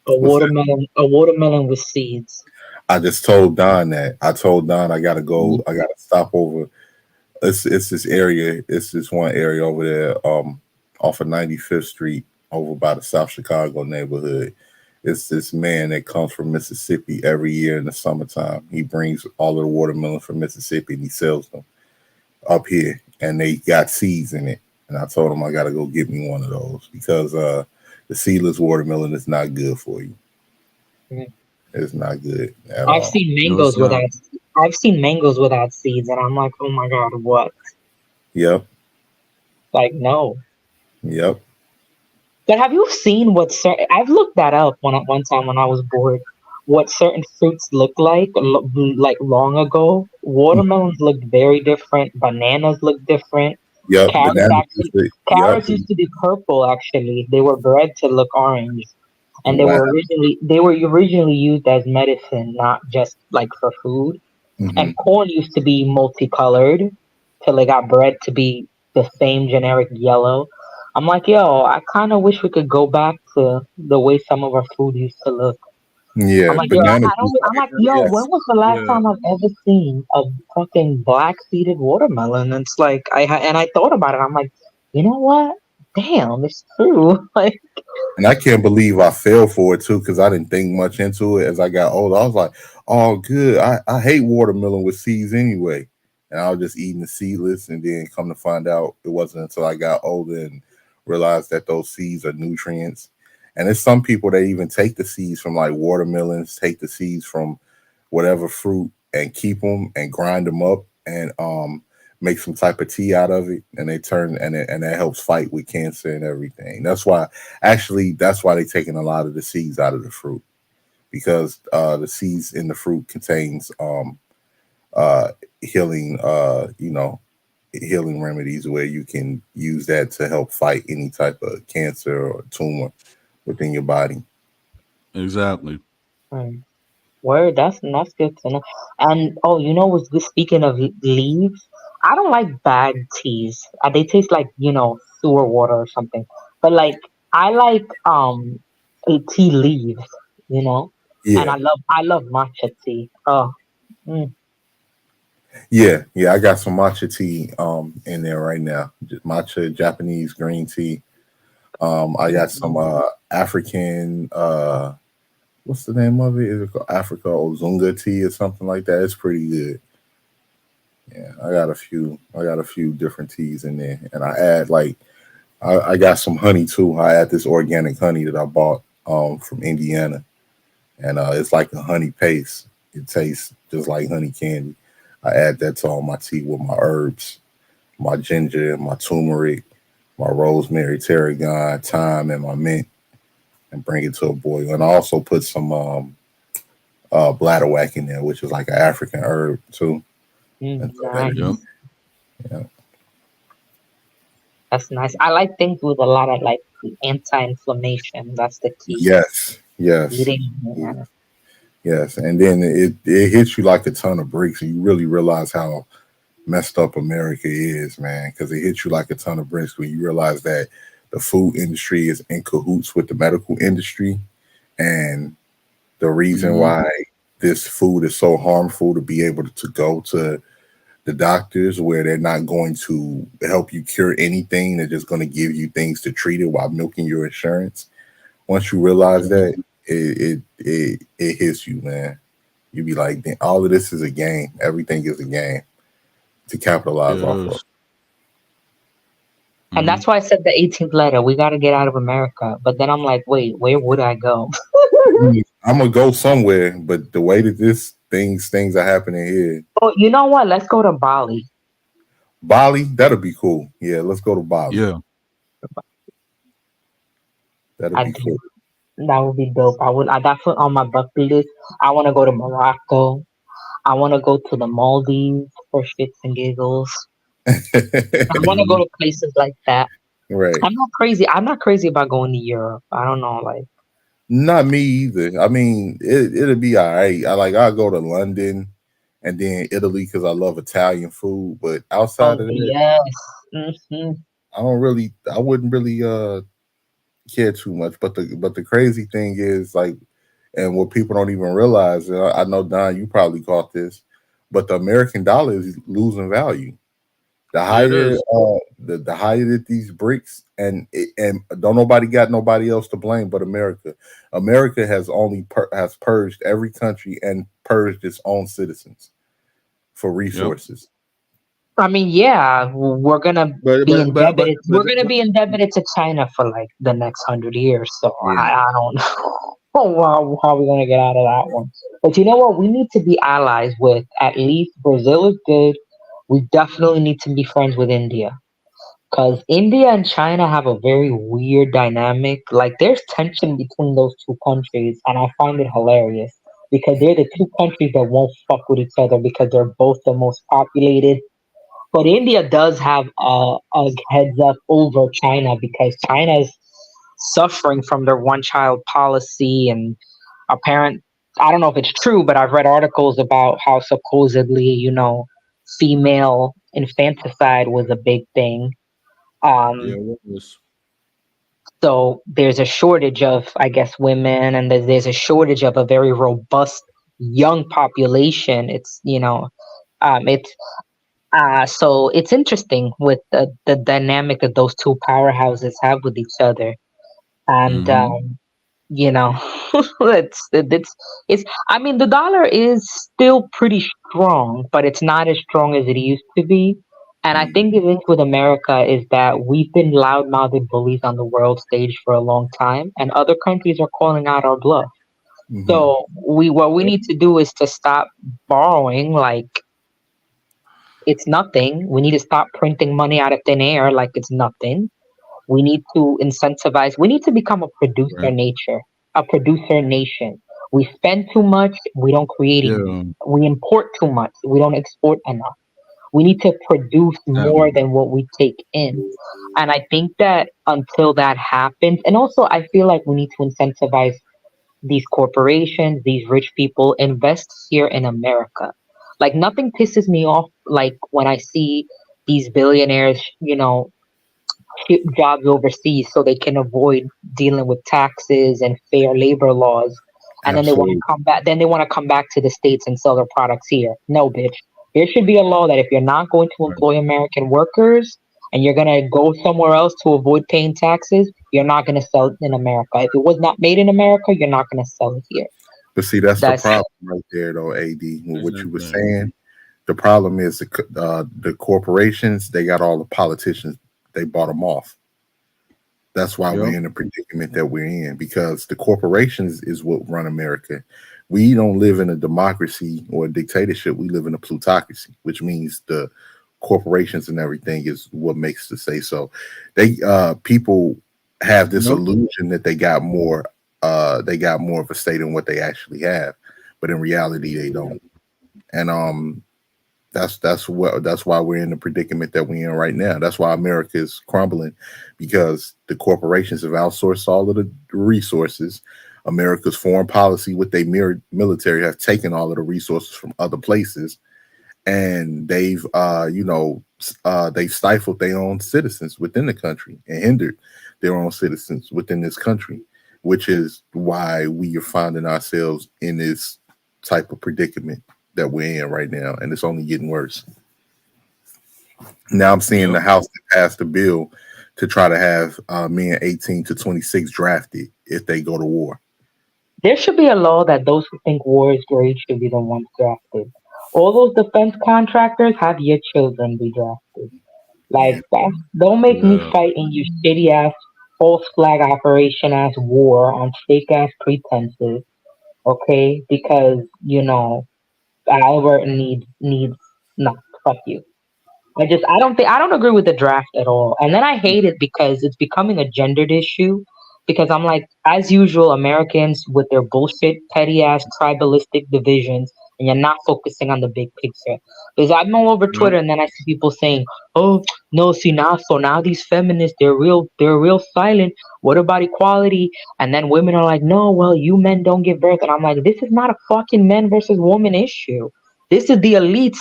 Speaker 2: A
Speaker 3: what's that?
Speaker 2: watermelon. A watermelon with seeds.
Speaker 3: I just told Don that. I told Don I gotta
Speaker 2: Mm.
Speaker 3: go. I gotta stop over. It's this area. It's this one area over there, off of 95th Street, over by the South Chicago neighborhood. It's this man that comes from Mississippi every year in the summertime. He brings all of the watermelon from Mississippi and he sells them up here, and they got seeds in it. And I told him I got to go get me one of those because the seedless watermelon is not good for you.
Speaker 2: Mm.
Speaker 3: It's not good at
Speaker 2: I've
Speaker 3: all.
Speaker 2: seen
Speaker 1: no, it's
Speaker 2: mangoes
Speaker 1: not.
Speaker 2: without. I've seen mangoes without seeds, and I'm like, oh my god, what?
Speaker 3: Yep,
Speaker 2: Like, no.
Speaker 3: yep.
Speaker 2: But have you seen what certain? I've looked that up one time when I was bored. What certain fruits look like long ago. Watermelons looked very different. Bananas looked different.
Speaker 3: Yep,
Speaker 2: Carrots
Speaker 3: banana
Speaker 2: actually,
Speaker 3: juice. Yep,
Speaker 2: carrots used to be purple. Actually, they were bred to look orange, and
Speaker 3: wow.
Speaker 2: they were originally used as medicine, not just like for food.
Speaker 3: Hmm.
Speaker 2: And corn used to be multicolored till it got bred to be the same generic yellow. I'm like, yo, I kind of wish we could go back to the way some of our food used to look. I'm
Speaker 3: Yeah,
Speaker 2: like, yo,
Speaker 3: banana
Speaker 2: I
Speaker 3: juice.
Speaker 2: don't. I'm like, yo, when
Speaker 3: Yes,
Speaker 2: was the last
Speaker 1: Yeah,
Speaker 2: time I've ever seen a fucking black seeded watermelon? It's like and I thought about it. I'm like, you know what? Damn, it's true. Like,
Speaker 3: and I can't believe I fell for it too because I didn't think much into it as I got older. I was like, "Oh, good. I hate watermelon with seeds anyway," and I was just eating the seedless. And then come to find out, it wasn't until I got older and realized that those seeds are nutrients. And there's some people that even take the seeds from like watermelons, take the seeds from whatever fruit, and keep them and grind them up and make some type of tea out of it, and they turn and that helps fight with cancer and everything. That's why they're taking a lot of the seeds out of the fruit because the seeds in the fruit contains uh, healing healing remedies where you can use that to help fight any type of cancer or tumor within your body.
Speaker 1: exactly.
Speaker 2: hmm, word. That's good to know. And oh, what's good? Speaking of leaves, I don't like bagged teas. They taste like sewer water or something. But like I like tea leaves. You know, and
Speaker 3: Yeah,
Speaker 2: I love matcha tea. Oh, mm,
Speaker 3: yeah. I got some matcha tea in there right now. Matcha Japanese green tea. I got some
Speaker 2: mm,
Speaker 3: African what's the name of it? Is it called Africa Ozunga tea or something like that? It's pretty good. Yeah, I got a few different teas in there, and I add like I got some honey too. I add this organic honey that I bought from Indiana, and it's like a honey paste. It tastes just like honey candy. I add that to all my tea with my herbs, my ginger, my turmeric, my rosemary, tarragon, thyme, and my mint, and bring it to a boil. And I also put some bladderwhack in there, which is like an African herb too, and throw that in.
Speaker 1: Yep.
Speaker 2: Nice.
Speaker 3: Yeah.
Speaker 2: That's nice. I like things with a lot of like anti-inflammation. That's the key.
Speaker 3: Yes, yes,
Speaker 2: Eating. Yeah.
Speaker 3: yes. And then it hits you like a ton of bricks, and you really realize how messed up America is, man, because it hits you like a ton of bricks when you realize that the food industry is in cahoots with the medical industry, and the reason
Speaker 1: Hmm.
Speaker 3: why this food is so harmful to be able to go to the doctors where they're not going to help you cure anything. They're just going to give you things to treat it while milking your insurance. Once you realize that, it hits you, man. You be like, "Then all of this is a game. Everything is a game to capitalize off of."
Speaker 1: Yes.
Speaker 2: And
Speaker 1: Hmm.
Speaker 2: that's why I said the 18th letter. We got to get out of America. But then I'm like, wait, where would I go?
Speaker 3: I'm gonna go somewhere, but the way that this things are happening here,
Speaker 2: Oh, you know what? Let's go to Bali.
Speaker 3: Bali, that'll be cool. Yeah, let's go to Bali.
Speaker 1: Yeah.
Speaker 3: That'll
Speaker 2: I
Speaker 3: be
Speaker 2: do.
Speaker 3: cool.
Speaker 2: That would be dope. I would. I That's what on my bucket list. I want to go to Morocco. I want to go to the Maldives for shits and giggles. I want to go
Speaker 1: Hmm.
Speaker 2: to places like that.
Speaker 3: Right.
Speaker 2: I'm not crazy. I'm not crazy about going to Europe. I don't know. Like,
Speaker 3: Not me either. I mean, it'll be all right. I'll go to London and then Italy because I love Italian food. But outside
Speaker 2: oh
Speaker 3: of that,
Speaker 2: yes. Hmm.
Speaker 3: I wouldn't really care too much. But the crazy thing is like, and what people don't even realize, and I know Don, you probably caught this, but the American dollar is losing value. The
Speaker 1: Yeah, it
Speaker 3: higher
Speaker 1: is.
Speaker 3: the higher that these bricks, and don't nobody got nobody else to blame but America. America has only has purged every country and purged its own citizens for
Speaker 1: Yep.
Speaker 3: resources.
Speaker 2: I mean, yeah, we're gonna
Speaker 1: But
Speaker 2: be
Speaker 1: but but but
Speaker 2: indebted.
Speaker 1: but,
Speaker 2: We're gonna
Speaker 1: but
Speaker 2: be indebted to China for like the next 100 years. So
Speaker 3: Yeah.
Speaker 2: I don't know how we gonna get out of that one. But you know what? We need to be allies with at least Brazil is good. We definitely need to be friends with India. Because India and China have a very weird dynamic. Like, there's tension between those two countries, and I find it hilarious because they're the two countries that won't fuck with each other because they're both the most populated. But India does have a heads up over China because China's suffering from their one child policy and apparent. I don't know if it's true, but I've read articles about how supposedly, female infanticide was a big thing.
Speaker 1: yeah,
Speaker 2: Um,
Speaker 1: it was.
Speaker 2: so there's a shortage of, I guess, women, and there's a shortage of a very robust young population. It's so it's interesting with the dynamic that those two powerhouses have with each other, and
Speaker 1: Hmm.
Speaker 2: you know, it's. I mean, the dollar is still pretty strong, but it's not as strong as it used to be. And I
Speaker 3: Mhm.
Speaker 2: think the thing with America is that we've been loudmouthed bullies on the world stage for a long time, and other countries are calling out our bluff.
Speaker 3: Mhm.
Speaker 2: So what we need to do is to stop borrowing like it's nothing. We need to stop printing money out of thin air like it's nothing. We need to incentivize. We need to become a producer
Speaker 1: Right.
Speaker 2: nature, a producer nation. We spend too much, we don't create enough.
Speaker 1: Yeah.
Speaker 2: We import too much, we don't export enough. We need to produce more
Speaker 1: Exactly.
Speaker 2: than what we take in. And I think that until that happens, and also I feel like we need to incentivize these corporations, these rich people invest here in America. Like nothing pisses me off like when I see these billionaires, ship jobs overseas so they can avoid dealing with taxes and fair labor laws. And then they want to
Speaker 3: Absolutely.
Speaker 2: come back. Then they want to come back to the states and sell their products here. No, bitch. There should be a law that if you're not going to
Speaker 1: Right.
Speaker 2: employ American workers and you're gonna go somewhere else to avoid paying taxes, you're not gonna sell it in America. If it was not made in America, you're not gonna sell it here.
Speaker 3: But see, that's the
Speaker 2: That's
Speaker 3: problem right there, though. Ad, with what you were
Speaker 1: Exactly.
Speaker 3: saying, the problem is the corporations. They got all the politicians. They bought them off. That's why
Speaker 1: Yep.
Speaker 3: we're in the predicament that we're in because the corporations is what run America. We don't live in a democracy or a dictatorship. We live in a plutocracy, which means the corporations and everything is what makes the say so. They people have this
Speaker 1: Yep.
Speaker 3: illusion that they got more of a say than what they actually have. but in reality they don't. And that's why we're in the predicament that we're in right now. That's why America is crumbling, because the corporations have outsourced all of the resources. America's foreign policy with their military have taken all of the resources from other places, and they've stifled their own citizens within the country and hindered their own citizens within this country, which is why we are finding ourselves in this type of predicament that we're in right now, and it's only getting worse. Now I'm seeing
Speaker 1: Yep.
Speaker 3: the House that passed a bill to try to have men 18 to 26 drafted if they go to war.
Speaker 2: There should be a law that those who think war is great should be the ones drafted. All those defense contractors, have your children be drafted. Like
Speaker 3: Yeah,
Speaker 2: don't make me
Speaker 1: Yeah.
Speaker 2: fight in your shitty ass false flag operation ass war on fake ass pretenses, okay? Because Albert needs no, fuck you. I don't agree with the draft at all. And then I hate it because it's becoming a gendered issue. Because I'm like, as usual, Americans with their bullshit, petty ass tribalistic divisions, and you're not focusing on the big picture. Because I'm all over
Speaker 1: Yep.
Speaker 2: Twitter, and then I see people saying, "Oh no, see now, so now these feminists, they're real silent. What about equality?" And then women are like, "No, well, you men don't give birth," and I'm like, "This is not a fucking men versus woman issue. This is the elites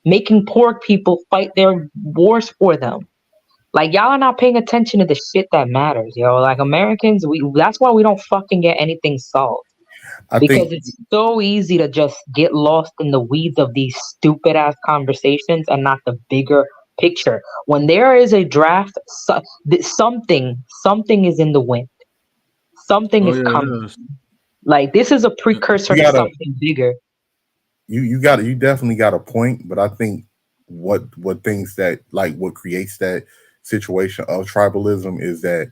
Speaker 2: making poor people fight their wars for them. Like y'all are not paying attention to the shit that matters, yo. Like Americans, we that's why we don't fucking get anything solved.
Speaker 3: I
Speaker 2: Because
Speaker 3: think
Speaker 2: it's so easy to just get lost in the weeds of these stupid ass conversations and not the bigger picture. When there is a draft, something is in the wind. Something
Speaker 1: Oh
Speaker 2: is
Speaker 1: yeah, it
Speaker 2: coming.
Speaker 1: is.
Speaker 2: Like this is a precursor
Speaker 3: you
Speaker 2: to
Speaker 3: gotta
Speaker 2: something bigger.
Speaker 3: you definitely got a point, but I think what things that, like, what creates that situation of tribalism is that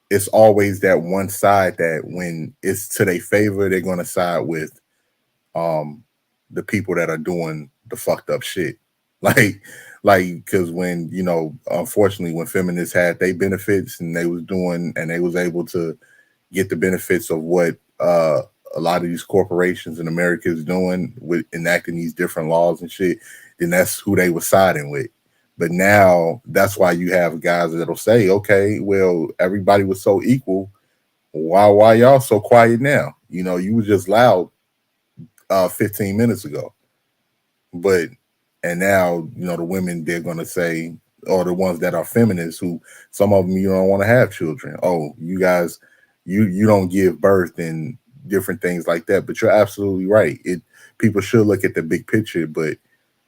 Speaker 3: it's always that one side that when it's to their favor, they're gonna side with um the people that are doing the fucked up shit. Like because when unfortunately when feminists had their benefits and they was doing and they was able to get the benefits of what a lot of these corporations in America is doing with enacting these different laws and shit, then that's who they were siding with. But now that's why you have guys that'll say, okay, well, everybody was so equal. Why y'all so quiet now? You was just loud 15 minutes ago. But and now, the women, they're gonna say, or the ones that are feminists, who some of them, you don't want to have children. Oh, you guys, you don't give birth and different things like that. But you're absolutely right. People should look at the big picture, but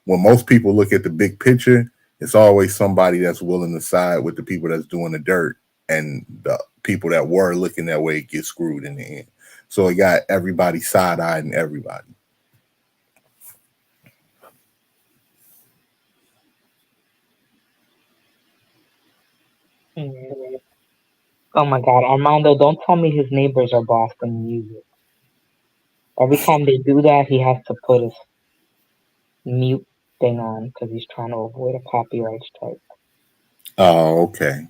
Speaker 3: when most people look at the big picture, it's always somebody that's willing to side with the people that's doing the dirt, and the people that were looking that way get screwed in the end. So it got everybody side eyeing everybody.
Speaker 2: Mm. Oh my God, Armando, don't tell me his neighbors are Boston music. Every time they do that, he has to put his mute thing on because he's trying to avoid a copyright strike.
Speaker 3: Oh, okay.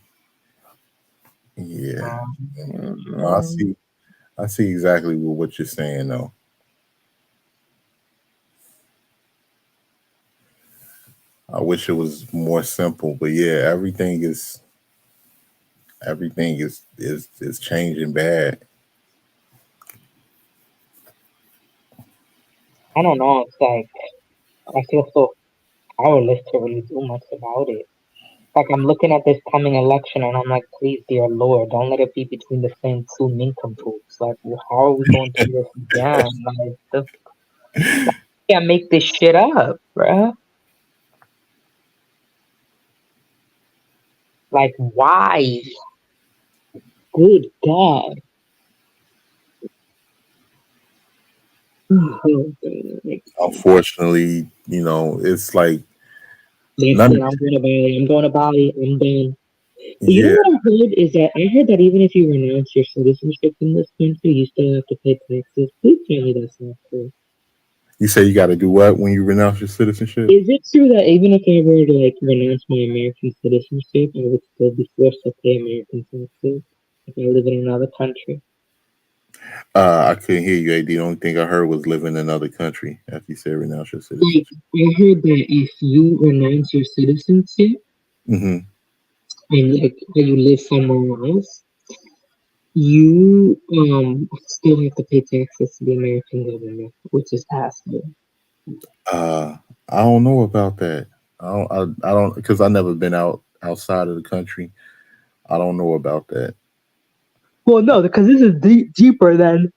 Speaker 3: Yeah. No, I
Speaker 2: Um,
Speaker 3: see. I see exactly what you're saying, though. I wish it was more simple, but yeah, everything is changing bad.
Speaker 2: I don't know. It's like I feel so powerless to really do much about it. Like I'm looking at this coming election and I'm like, please, dear Lord, don't let it be between the same two nincompoops. Like, how are we going through this again? Like, can't make this shit up, bruh. Like, why? Good God.
Speaker 3: Unfortunately, it's like none of
Speaker 2: Listen, I'm going to Bali. I'm going to Bali. I'm done. You know
Speaker 3: yeah.
Speaker 2: what I heard is that I heard that even if you renounce your citizenship in this country, you still have to pay taxes. Please tell me that's not true.
Speaker 3: You say you got to do what when you renounce your citizenship?
Speaker 2: Is it true that even if I were to like renounce my American citizenship, I would still be forced to pay American taxes if I live in another country?
Speaker 3: I couldn't hear you, AD. The only thing I heard was live in another country after you said renounce your
Speaker 2: Like,
Speaker 3: citizenship.
Speaker 2: I heard that if you renounce your citizenship
Speaker 3: Hmm.
Speaker 2: and like you live somewhere else, you still have to pay taxes to the American government, which is passable.
Speaker 3: Uh, I don't know about that. I don't because I never been outside of the country. I don't know about that.
Speaker 2: Well, no, because this is deeper than.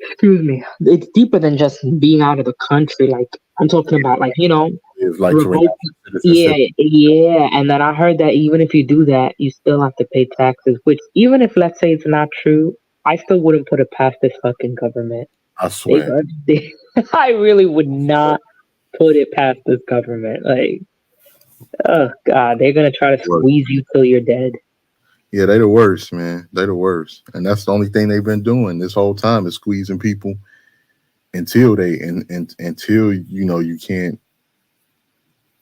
Speaker 2: Excuse me. It's deeper than just being out of the country. Like I'm talking about, like
Speaker 3: It's like to
Speaker 2: revoke.
Speaker 3: renounce your
Speaker 2: Yeah,
Speaker 3: citizenship.
Speaker 2: yeah. And then I heard that even if you do that, you still have to pay taxes. Which even if let's say it's not true, I still wouldn't put it past this fucking government.
Speaker 3: I
Speaker 2: They
Speaker 3: swear.
Speaker 2: got. I really would not put it past this government. Like, oh god, they're gonna try to
Speaker 3: Worse.
Speaker 2: squeeze you till you're dead.
Speaker 3: Yeah, they the worst, man. They the worst, and that's the only thing they've been doing this whole time is squeezing people until and until you can't.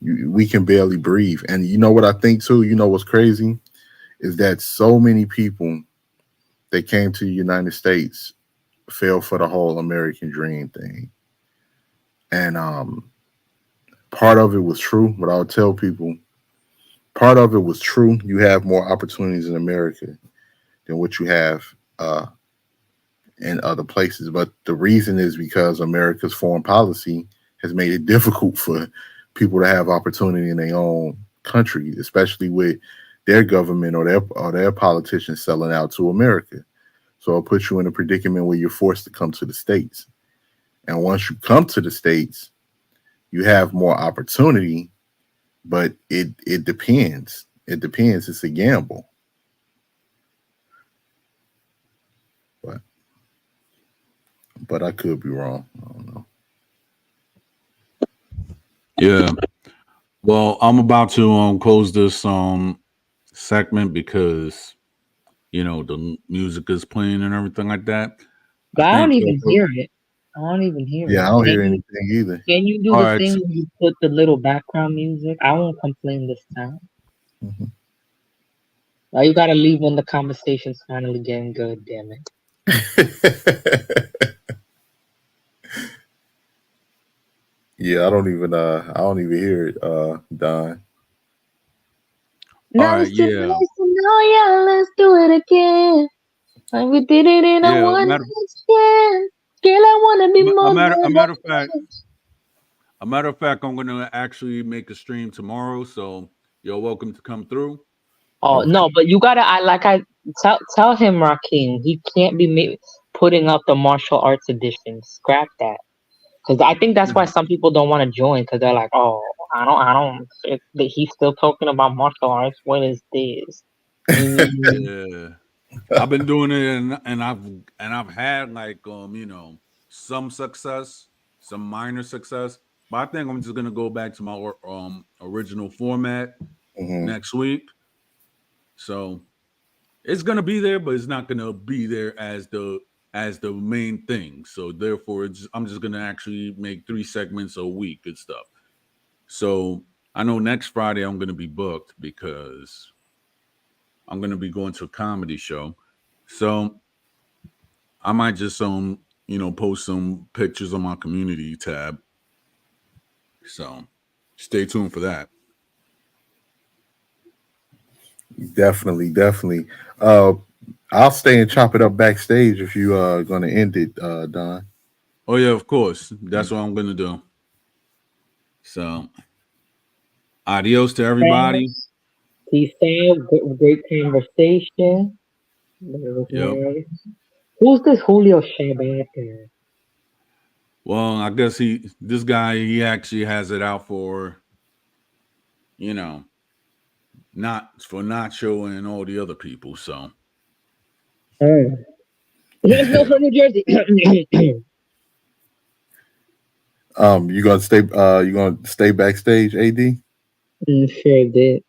Speaker 3: We can barely breathe, and you know what I think too. You know what's crazy is that so many people that came to the United States fell for the whole American dream thing, and part of it was true. But I'll tell people part of it was true. You have more opportunities in America than what you have uh, in other places. But the reason is because America's foreign policy has made it difficult for people to have opportunity in their own country, especially with their government or their politicians selling out to America. So it puts you in a predicament where you're forced to come to the states. And once you come to the states, you have more opportunity, but it depends. It depends. It's a gamble. But but I could be wrong. I don't know.
Speaker 1: Yeah. Well, I'm about to close this segment because the music is playing and everything like that. I
Speaker 2: But I don't
Speaker 1: think
Speaker 2: even hear it. I don't even hear
Speaker 3: Yeah,
Speaker 2: it.
Speaker 3: I don't hear anything either.
Speaker 2: Can you do
Speaker 1: all
Speaker 2: the
Speaker 1: right.
Speaker 2: thing where you put the little background music? I won't complain this time.
Speaker 3: Mhm.
Speaker 2: You gotta leave when the conversation's finally getting good, damn it.
Speaker 3: Yeah, I don't even hear it, Don.
Speaker 1: All
Speaker 2: Nice
Speaker 1: right.
Speaker 2: to
Speaker 1: Yeah.
Speaker 2: nice to know ya, let's do it again. Like we did it in a
Speaker 1: Yeah.
Speaker 2: one night stand. Girl, I wanna be
Speaker 1: A
Speaker 2: more
Speaker 1: matter. A
Speaker 2: than a
Speaker 1: matter of fact.
Speaker 2: friend.
Speaker 1: A matter of fact. I'm gonna actually make a stream tomorrow, so you're welcome to come through.
Speaker 2: Oh
Speaker 3: Okay.
Speaker 2: no, but you gotta. I tell him, Rakim, he can't be putting up the martial arts edition. Scrap that. Because I think that's why some people don't want to join because they're like, oh, I don't. He's still talking about martial arts. What is this? Mm,
Speaker 1: Yeah. I've been doing it, and I've had like some success, some minor success, but I think I'm just gonna go back to my original format
Speaker 3: Hmm.
Speaker 1: next week. So it's gonna be there, but it's not gonna be there as the main thing. So therefore, I'm just gonna actually make 3 segments a week and stuff. So I know next Friday I'm gonna be booked because I'm gonna be going to a comedy show. So I might just post some pictures on my community tab. So stay tuned for that.
Speaker 3: Definitely, definitely. Uh, I'll stay and chop it up backstage if you are gonna end it, Don.
Speaker 1: Oh yeah, of course. That's what I'm gonna do. So adios to everybody.
Speaker 2: thanks. Peace out. Great conversation.
Speaker 1: Yep.
Speaker 2: Who's this Julio Shabat guy?
Speaker 1: Well, I guess this guy, he actually has it out for, you know, not for Nacho and all the other people. So
Speaker 2: Oh, let's go
Speaker 1: yeah.
Speaker 2: from New Jersey.
Speaker 3: You gonna stay backstage, AD?
Speaker 2: Sure did.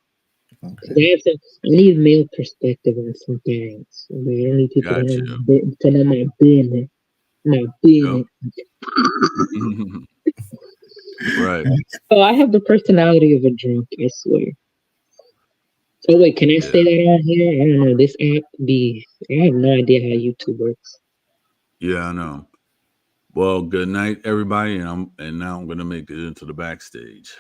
Speaker 3: Okay,
Speaker 2: 'Cause I need male perspective on some things. I mean, I need people to
Speaker 1: Gotcha.
Speaker 2: to know my business. My
Speaker 1: Yep.
Speaker 2: business.
Speaker 1: Right.
Speaker 2: Oh, I have the personality of a drunk, I swear. Oh wait, can I say
Speaker 1: Yeah.
Speaker 2: that on here? I don't know. This app be I have no idea how YouTube works.
Speaker 1: Yeah, I know. Well, good night, everybody, and now I'm gonna make it into the backstage.